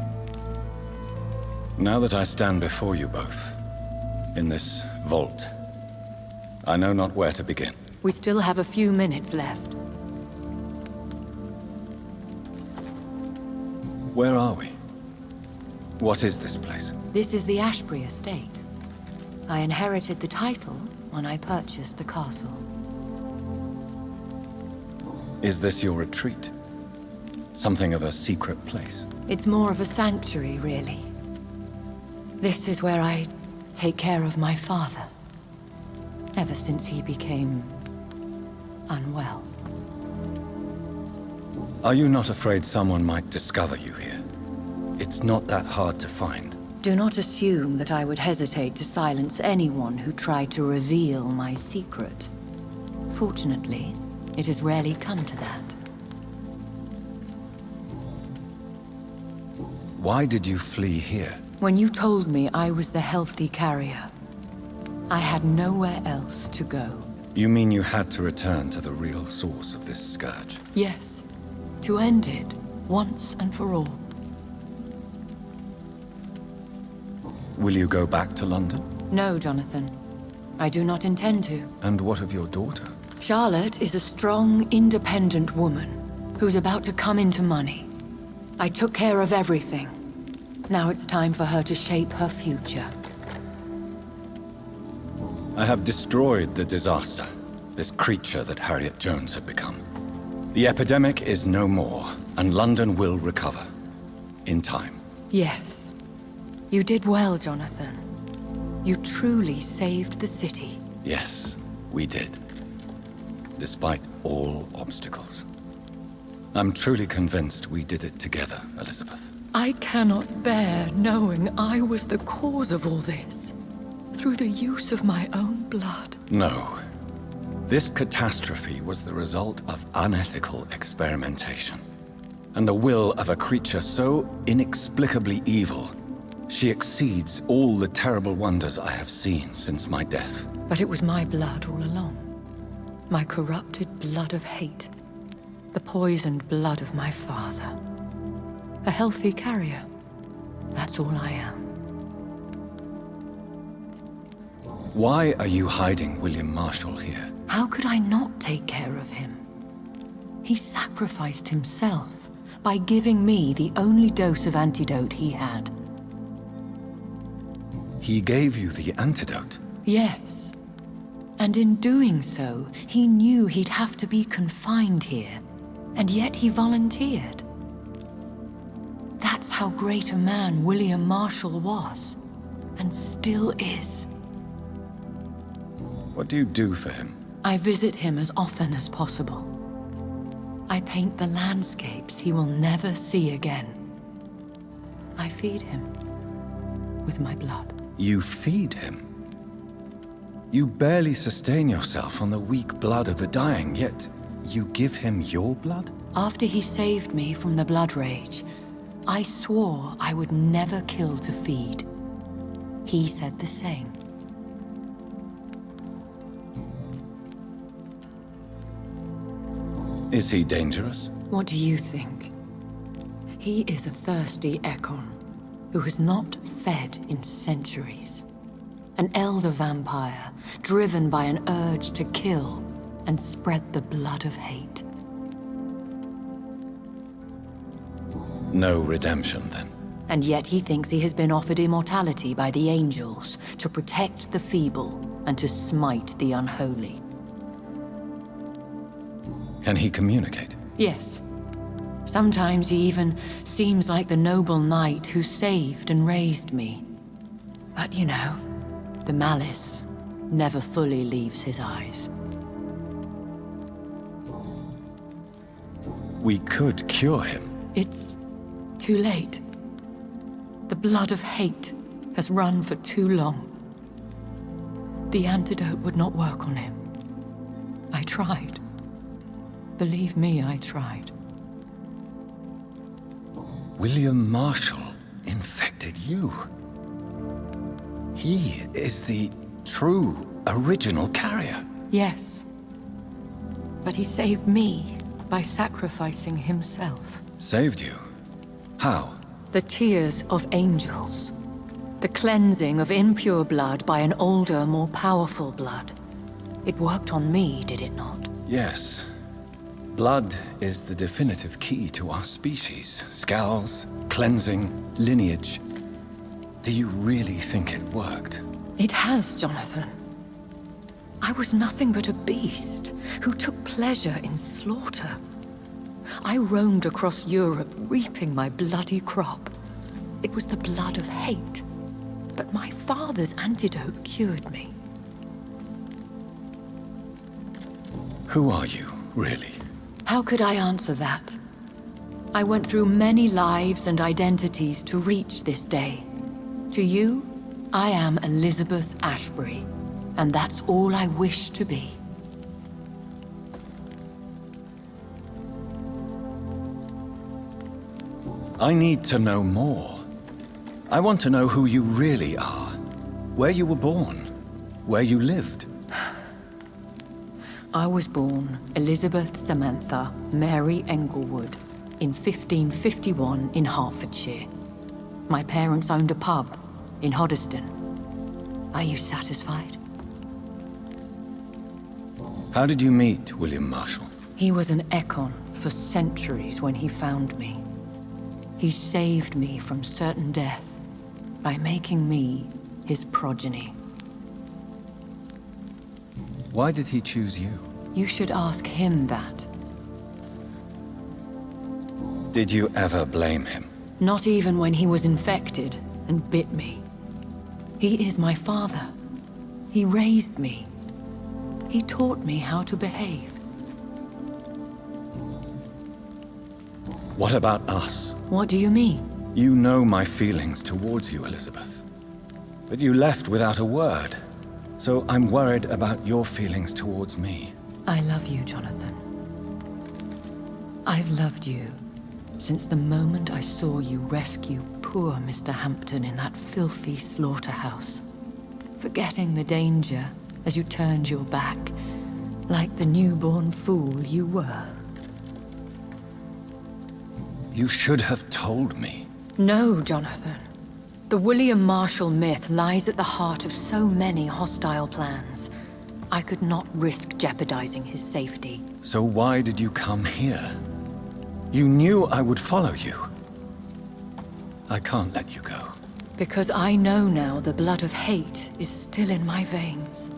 Now that I stand before you both, in this vault, I know not where to begin. We still have a few minutes left. Where are we? What is this place? This is the Ashbury estate. I inherited the title when I purchased the castle. Is this your retreat? Something of a secret place? It's more of a sanctuary, really. This is where I take care of my father. Ever since he became unwell. Are you not afraid someone might discover you here? It's not that hard to find. Do not assume that I would hesitate to silence anyone who tried to reveal my secret. Fortunately, it has rarely come to that. Why did you flee here? When you told me I was the healthy carrier, I had nowhere else to go. You mean you had to return to the real source of this scourge? Yes, to end it, once and for all. Will you go back to London? No, Jonathan. I do not intend to. And what of your daughter? Charlotte is a strong, independent woman who's about to come into money. I took care of everything. Now it's time for her to shape her future. I have destroyed the disaster, this creature that Harriet Jones had become. The epidemic is no more, and London will recover. In time. Yes. You did well, Jonathan. You truly saved the city. Yes, we did. despite all obstacles. I'm truly convinced we did it together, Elizabeth. I cannot bear knowing I was the cause of all this, through the use of my own blood. No. This catastrophe was the result of unethical experimentation, and the will of a creature so inexplicably evil, she exceeds all the terrible wonders I have seen since my death. But it was my blood all along. My corrupted blood of hate. The poisoned blood of my father. A healthy carrier. That's all I am. Why are you hiding William Marshall here? How could I not take care of him? He sacrificed himself by giving me the only dose of antidote he had. He gave you the antidote? Yes. And in doing so, he knew he'd have to be confined here. And yet he volunteered. That's how great a man William Marshall was, and still is. What do you do for him? I visit him as often as possible. I paint the landscapes he will never see again. I feed him with my blood. You feed him? You barely sustain yourself on the weak blood of the dying, yet you give him your blood? After he saved me from the blood rage, I swore I would never kill to feed. He said the same. Is he dangerous? What do you think? He is a thirsty Ekon, who has not fed in centuries. An elder vampire, driven by an urge to kill and spread the blood of hate. No redemption, then? And yet he thinks he has been offered immortality by the angels to protect the feeble and to smite the unholy. Can he communicate? Yes. Sometimes he even seems like the noble knight who saved and raised me. But you know, the malice never fully leaves his eyes. We could cure him. It's too late. The blood of hate has run for too long. The antidote would not work on him. I tried. Believe me, I tried. William Marshall infected you. He is the true, original carrier. Yes. But he saved me by sacrificing himself. Saved you? How? The tears of angels. The cleansing of impure blood by an older, more powerful blood. It worked on me, did it not? Yes. Blood is the definitive key to our species. Scowls, cleansing, lineage. Do you really think it worked? It has, Jonathan. I was nothing but a beast who took pleasure in slaughter. I roamed across Europe, reaping my bloody crop. It was the blood of hate. But my father's antidote cured me. Who are you, really? How could I answer that? I went through many lives and identities to reach this day. To you, I am Elizabeth Ashbury, and that's all I wish to be. I need to know more. I want to know who you really are. Where you were born. Where you lived. I was born Elizabeth Samantha Mary Englewood in 1551 in Hertfordshire. My parents owned a pub in Hoddesdon. Are you satisfied? How did you meet William Marshall? He was an Ekon for centuries when he found me. He saved me from certain death by making me his progeny. Why did he choose you? You should ask him that. Did you ever blame him? Not even when he was infected and bit me. He is my father. He raised me. He taught me how to behave. What about us? What do you mean? You know my feelings towards you, Elizabeth. But you left without a word. So I'm worried about your feelings towards me. I love you, Jonathan. I've loved you since the moment I saw you rescue poor Mr. Hampton in that filthy slaughterhouse. Forgetting the danger as you turned your back, like the newborn fool you were. You should have told me. No, Jonathan. The William Marshall myth lies at the heart of so many hostile plans. I could not risk jeopardizing his safety. So why did you come here? You knew I would follow you. I can't let you go. Because I know now the blood of hate is still in my veins.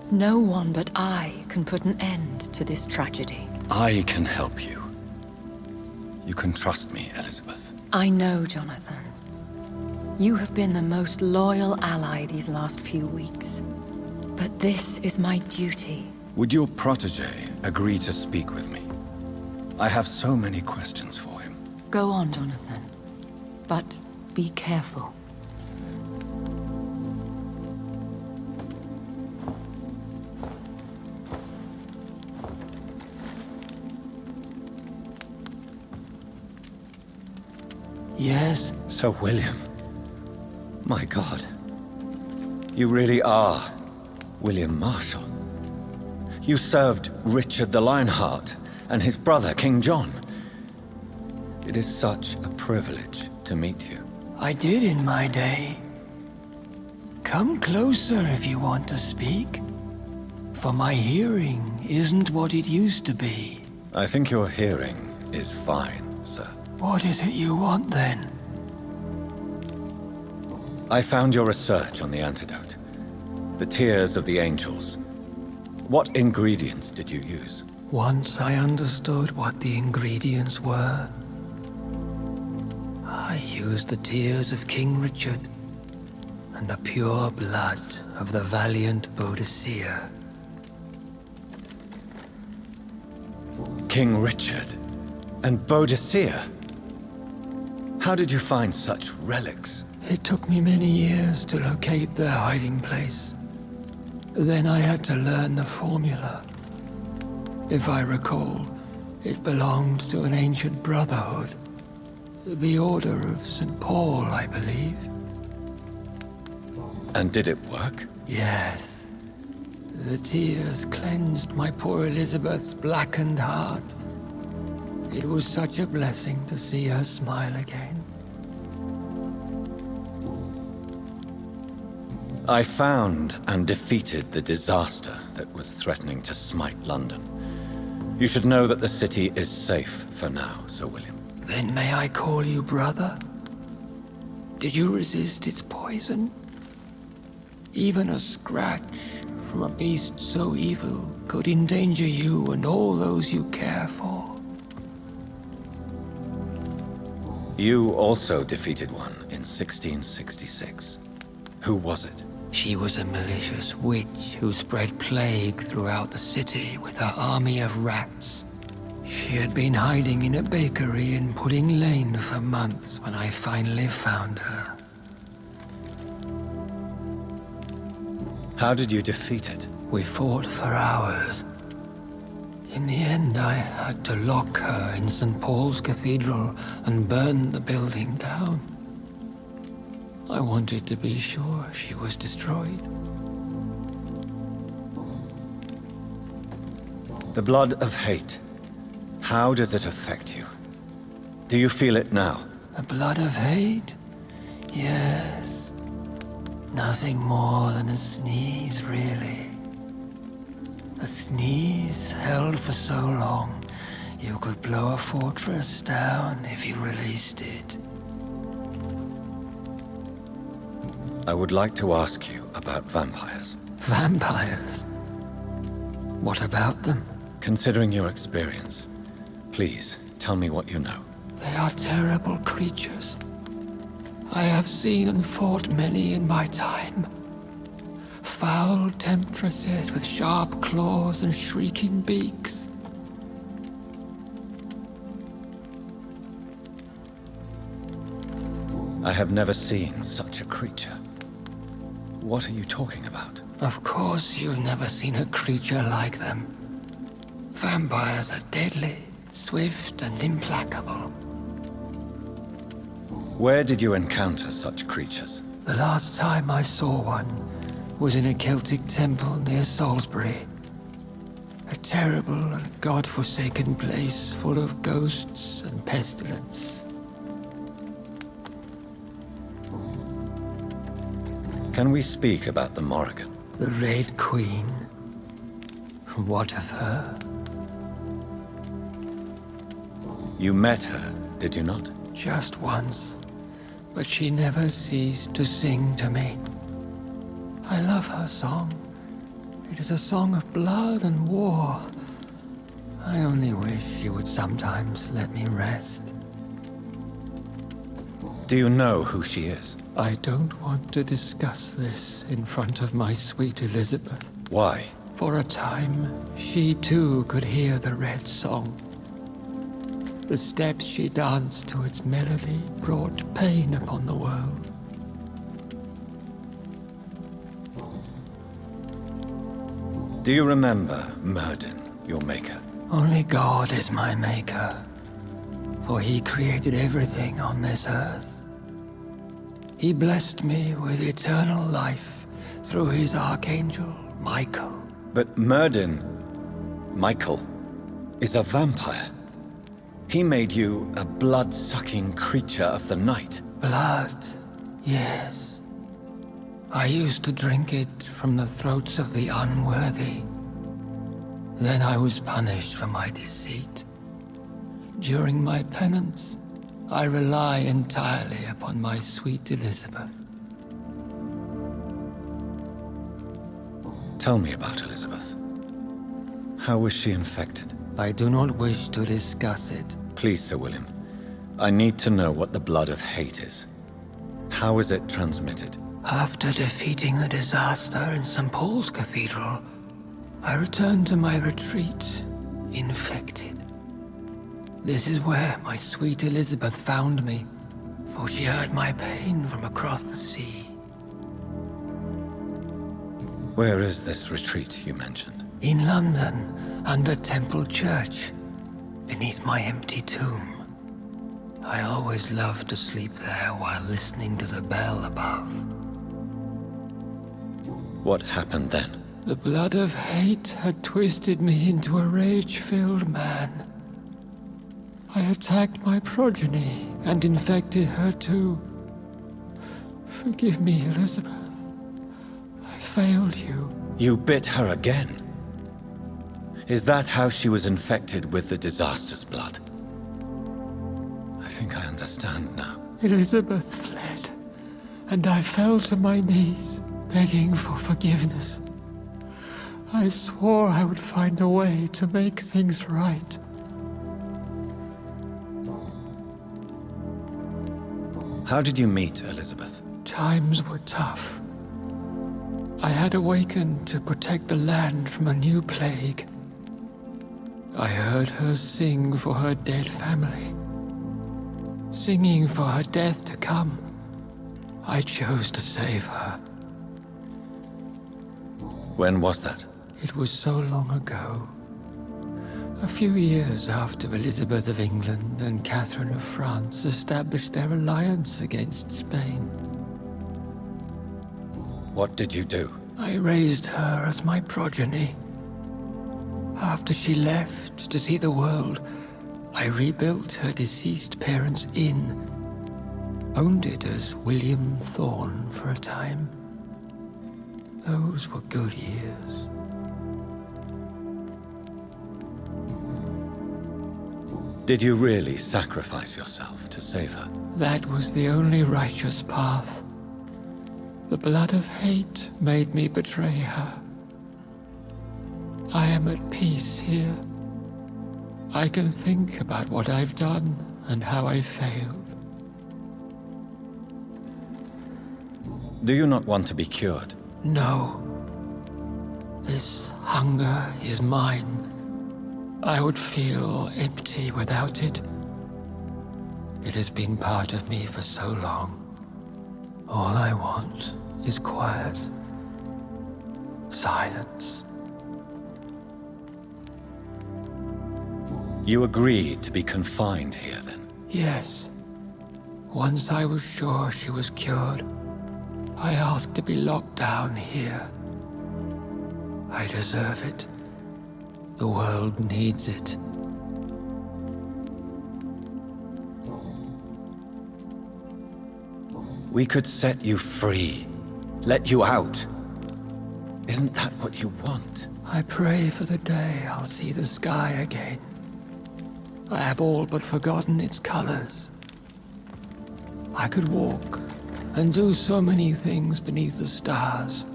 No one but I can put an end to this tragedy. I can help you. You can trust me, Elizabeth. I know, Jonathan. You have been the most loyal ally these last few weeks. But this is my duty. Would your protege agree to speak with me? I have so many questions for him. Go on, Jonathan. But be careful. Yes? Sir William. My God. You really are William Marshall. You served Richard the Lionheart and his brother, King John. It is such a privilege to meet you. I did in my day. Come closer if you want to speak. For my hearing isn't what it used to be. I think your hearing is fine, sir. What is it you want, then? I found your research on the antidote. The tears of the angels. What ingredients did you use? Once I understood what the ingredients were, I used the tears of King Richard and the pure blood of the valiant Boadicea. King Richard and Boadicea? How did you find such relics? It took me many years to locate their hiding place. Then I had to learn the formula. If I recall, it belonged to an ancient brotherhood. The Order of St. Paul, I believe. And did it work? Yes. The tears cleansed my poor Elizabeth's blackened heart. It was such a blessing to see her smile again. I found and defeated the disaster that was threatening to smite London. You should know that the city is safe for now, Sir William. Then may I call you brother? Did you resist its poison? Even a scratch from a beast so evil could endanger you and all those you care for. You also defeated one in 1666. Who was it? She was a malicious witch who spread plague throughout the city with her army of rats. She had been hiding in a bakery in Pudding Lane for months when I finally found her. How did you defeat it? We fought for hours. In the end, I had to lock her in St. Paul's Cathedral and burn the building down. I wanted to be sure she was destroyed. The blood of hate. How does it affect you? Do you feel it now? The blood of hate? Yes. Nothing more than a sneeze, really. A sneeze held for so long, you could blow a fortress down if you released it. I would like to ask you about vampires. Vampires? What about them? Considering your experience, please tell me what you know. They are terrible creatures. I have seen and fought many in my time. Foul temptresses with sharp claws and shrieking beaks. I have never seen such a creature. What are you talking about? Of course you've never seen a creature like them. Vampires are deadly, swift, and implacable. Where did you encounter such creatures? The last time I saw one was in a Celtic temple near Salisbury. A terrible and god-forsaken place full of ghosts and pestilence. Can we speak about the Morrigan? The Red Queen? What of her? You met her, did you not? Just once. But she never ceased to sing to me. I love her song. It is a song of blood and war. I only wish she would sometimes let me rest. Do you know who she is? I don't want to discuss this in front of my sweet Elizabeth. Why? For a time, she too could hear the Red Song. The steps she danced to its melody brought pain upon the world. Do you remember Myrddin, your maker? Only God is my maker, for he created everything on this earth. He blessed me with eternal life through his archangel, Michael. But Myrddin, Michael, is a vampire. He made you a blood-sucking creature of the night. Blood, yes. I used to drink it from the throats of the unworthy. Then I was punished for my deceit. During my penance, I rely entirely upon my sweet Elizabeth. Tell me about Elizabeth. How was she infected? I do not wish to discuss it. Please, Sir William. I need to know what the blood of hate is. How is it transmitted? After defeating the disaster in St. Paul's Cathedral, I returned to my retreat, infected. This is where my sweet Elizabeth found me, for she heard my pain from across the sea. Where is this retreat you mentioned? In London, under Temple Church, beneath my empty tomb. I always loved to sleep there while listening to the bell above. What happened then? The blood of hate had twisted me into a rage-filled man. I attacked my progeny and infected her too. Forgive me, Elizabeth. I failed you. You bit her again? Is that how she was infected with the disaster's blood? I think I understand now. Elizabeth fled, and I fell to my knees, begging for forgiveness. I swore I would find a way to make things right. How did you meet Elizabeth? Times were tough. I had awakened to protect the land from a new plague. I heard her sing for her dead family. Singing for her death to come. I chose to save her. When was that? It was so long ago. A few years after Elizabeth of England and Catherine of France established their alliance against Spain. What did you do? I raised her as my progeny. After she left to see the world, I rebuilt her deceased parents' inn. Owned it as William Thorne for a time. Those were good years. Did you really sacrifice yourself to save her? That was the only righteous path. The blood of hate made me betray her. I am at peace here. I can think about what I've done and how I failed. Do you not want to be cured? No. This hunger is mine. I would feel empty without it. It has been part of me for so long. All I want is quiet. Silence. You agreed to be confined here, then? Yes. Once I was sure she was cured, I asked to be locked down here. I deserve it. The world needs it. We could set you free. Let you out. Isn't that what you want? I pray for the day I'll see the sky again. I have all but forgotten its colors. I could walk and do so many things beneath the stars.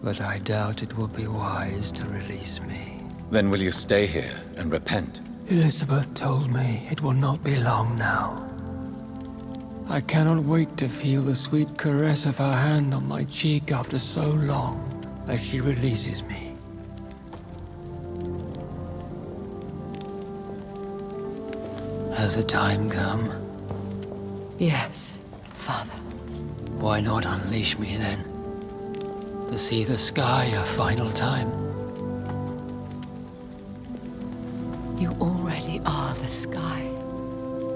But I doubt it will be wise to release me. Then will you stay here and repent? Elizabeth told me it will not be long now. I cannot wait to feel the sweet caress of her hand on my cheek after so long, as she releases me. Has the time come? Yes, Father. Why not unleash me then? To see the sky a final time? You already are the sky,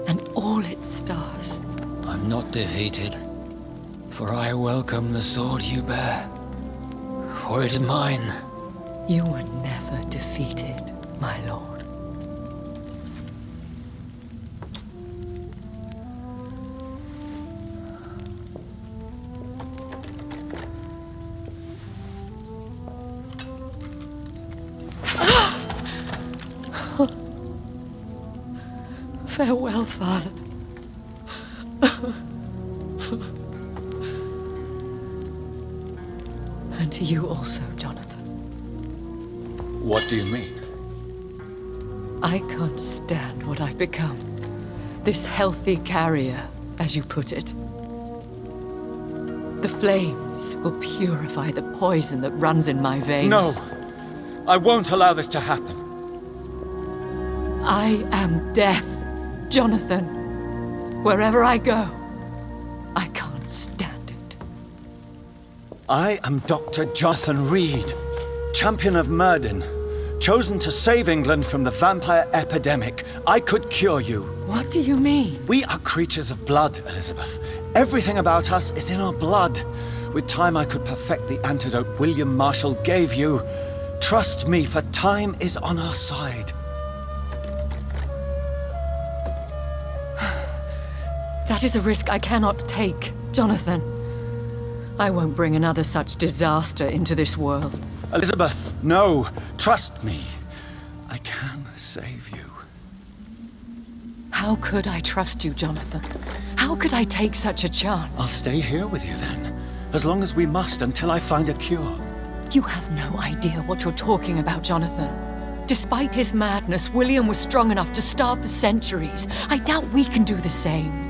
and all its stars. I'm not defeated, for I welcome the sword you bear. For it is mine. You were never defeated, my lord. Farewell, Father. And to you also, Jonathan. What do you mean? I can't stand what I've become. This healthy carrier, as you put it. The flames will purify the poison that runs in my veins. No! I won't allow this to happen. I am death, Jonathan. Wherever I go, I can't stand it. I am Dr. Jonathan Reed, champion of Myrddin, chosen to save England from the vampire epidemic. I could cure you. What do you mean? We are creatures of blood, Elizabeth. Everything about us is in our blood. With time, I could perfect the antidote William Marshall gave you. Trust me, for time is on our side. That is a risk I cannot take, Jonathan. I won't bring another such disaster into this world. Elizabeth, no. Trust me. I can save you. How could I trust you, Jonathan? How could I take such a chance? I'll stay here with you then, as long as we must until I find a cure. You have no idea what you're talking about, Jonathan. Despite his madness, William was strong enough to starve for centuries. I doubt we can do the same.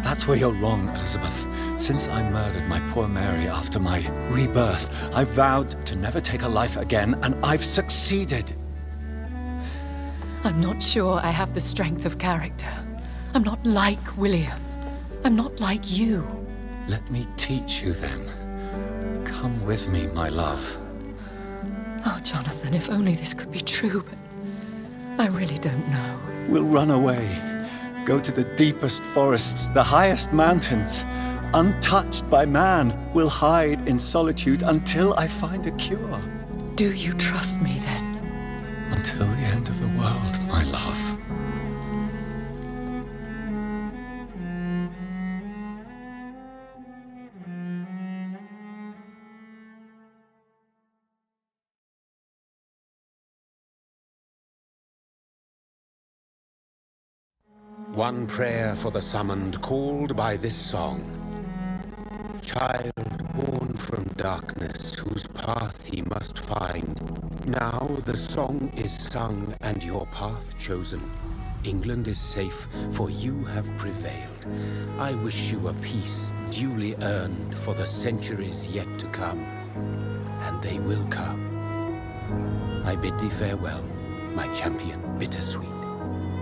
That's where you're wrong, Elizabeth. Since I murdered my poor Mary after my rebirth, I vowed to never take a life again, and I've succeeded. I'm not sure I have the strength of character. I'm not like William. I'm not like you. Let me teach you then. Come with me, my love. Oh, Jonathan, if only this could be true, but I really don't know. We'll run away. Go to the deepest forests, the highest mountains. Untouched by man, we'll hide in solitude until I find a cure. Do you trust me then? Until the end of the world, my love. One prayer for the summoned, called by this song. Child born from darkness, whose path he must find. Now the song is sung and your path chosen. England is safe, for you have prevailed. I wish you a peace duly earned for the centuries yet to come. And they will come. I bid thee farewell, my champion bittersweet.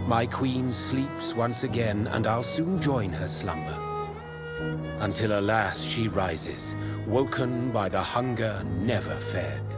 My queen sleeps once again, and I'll soon join her slumber. until alas she rises, woken by the hunger never fed.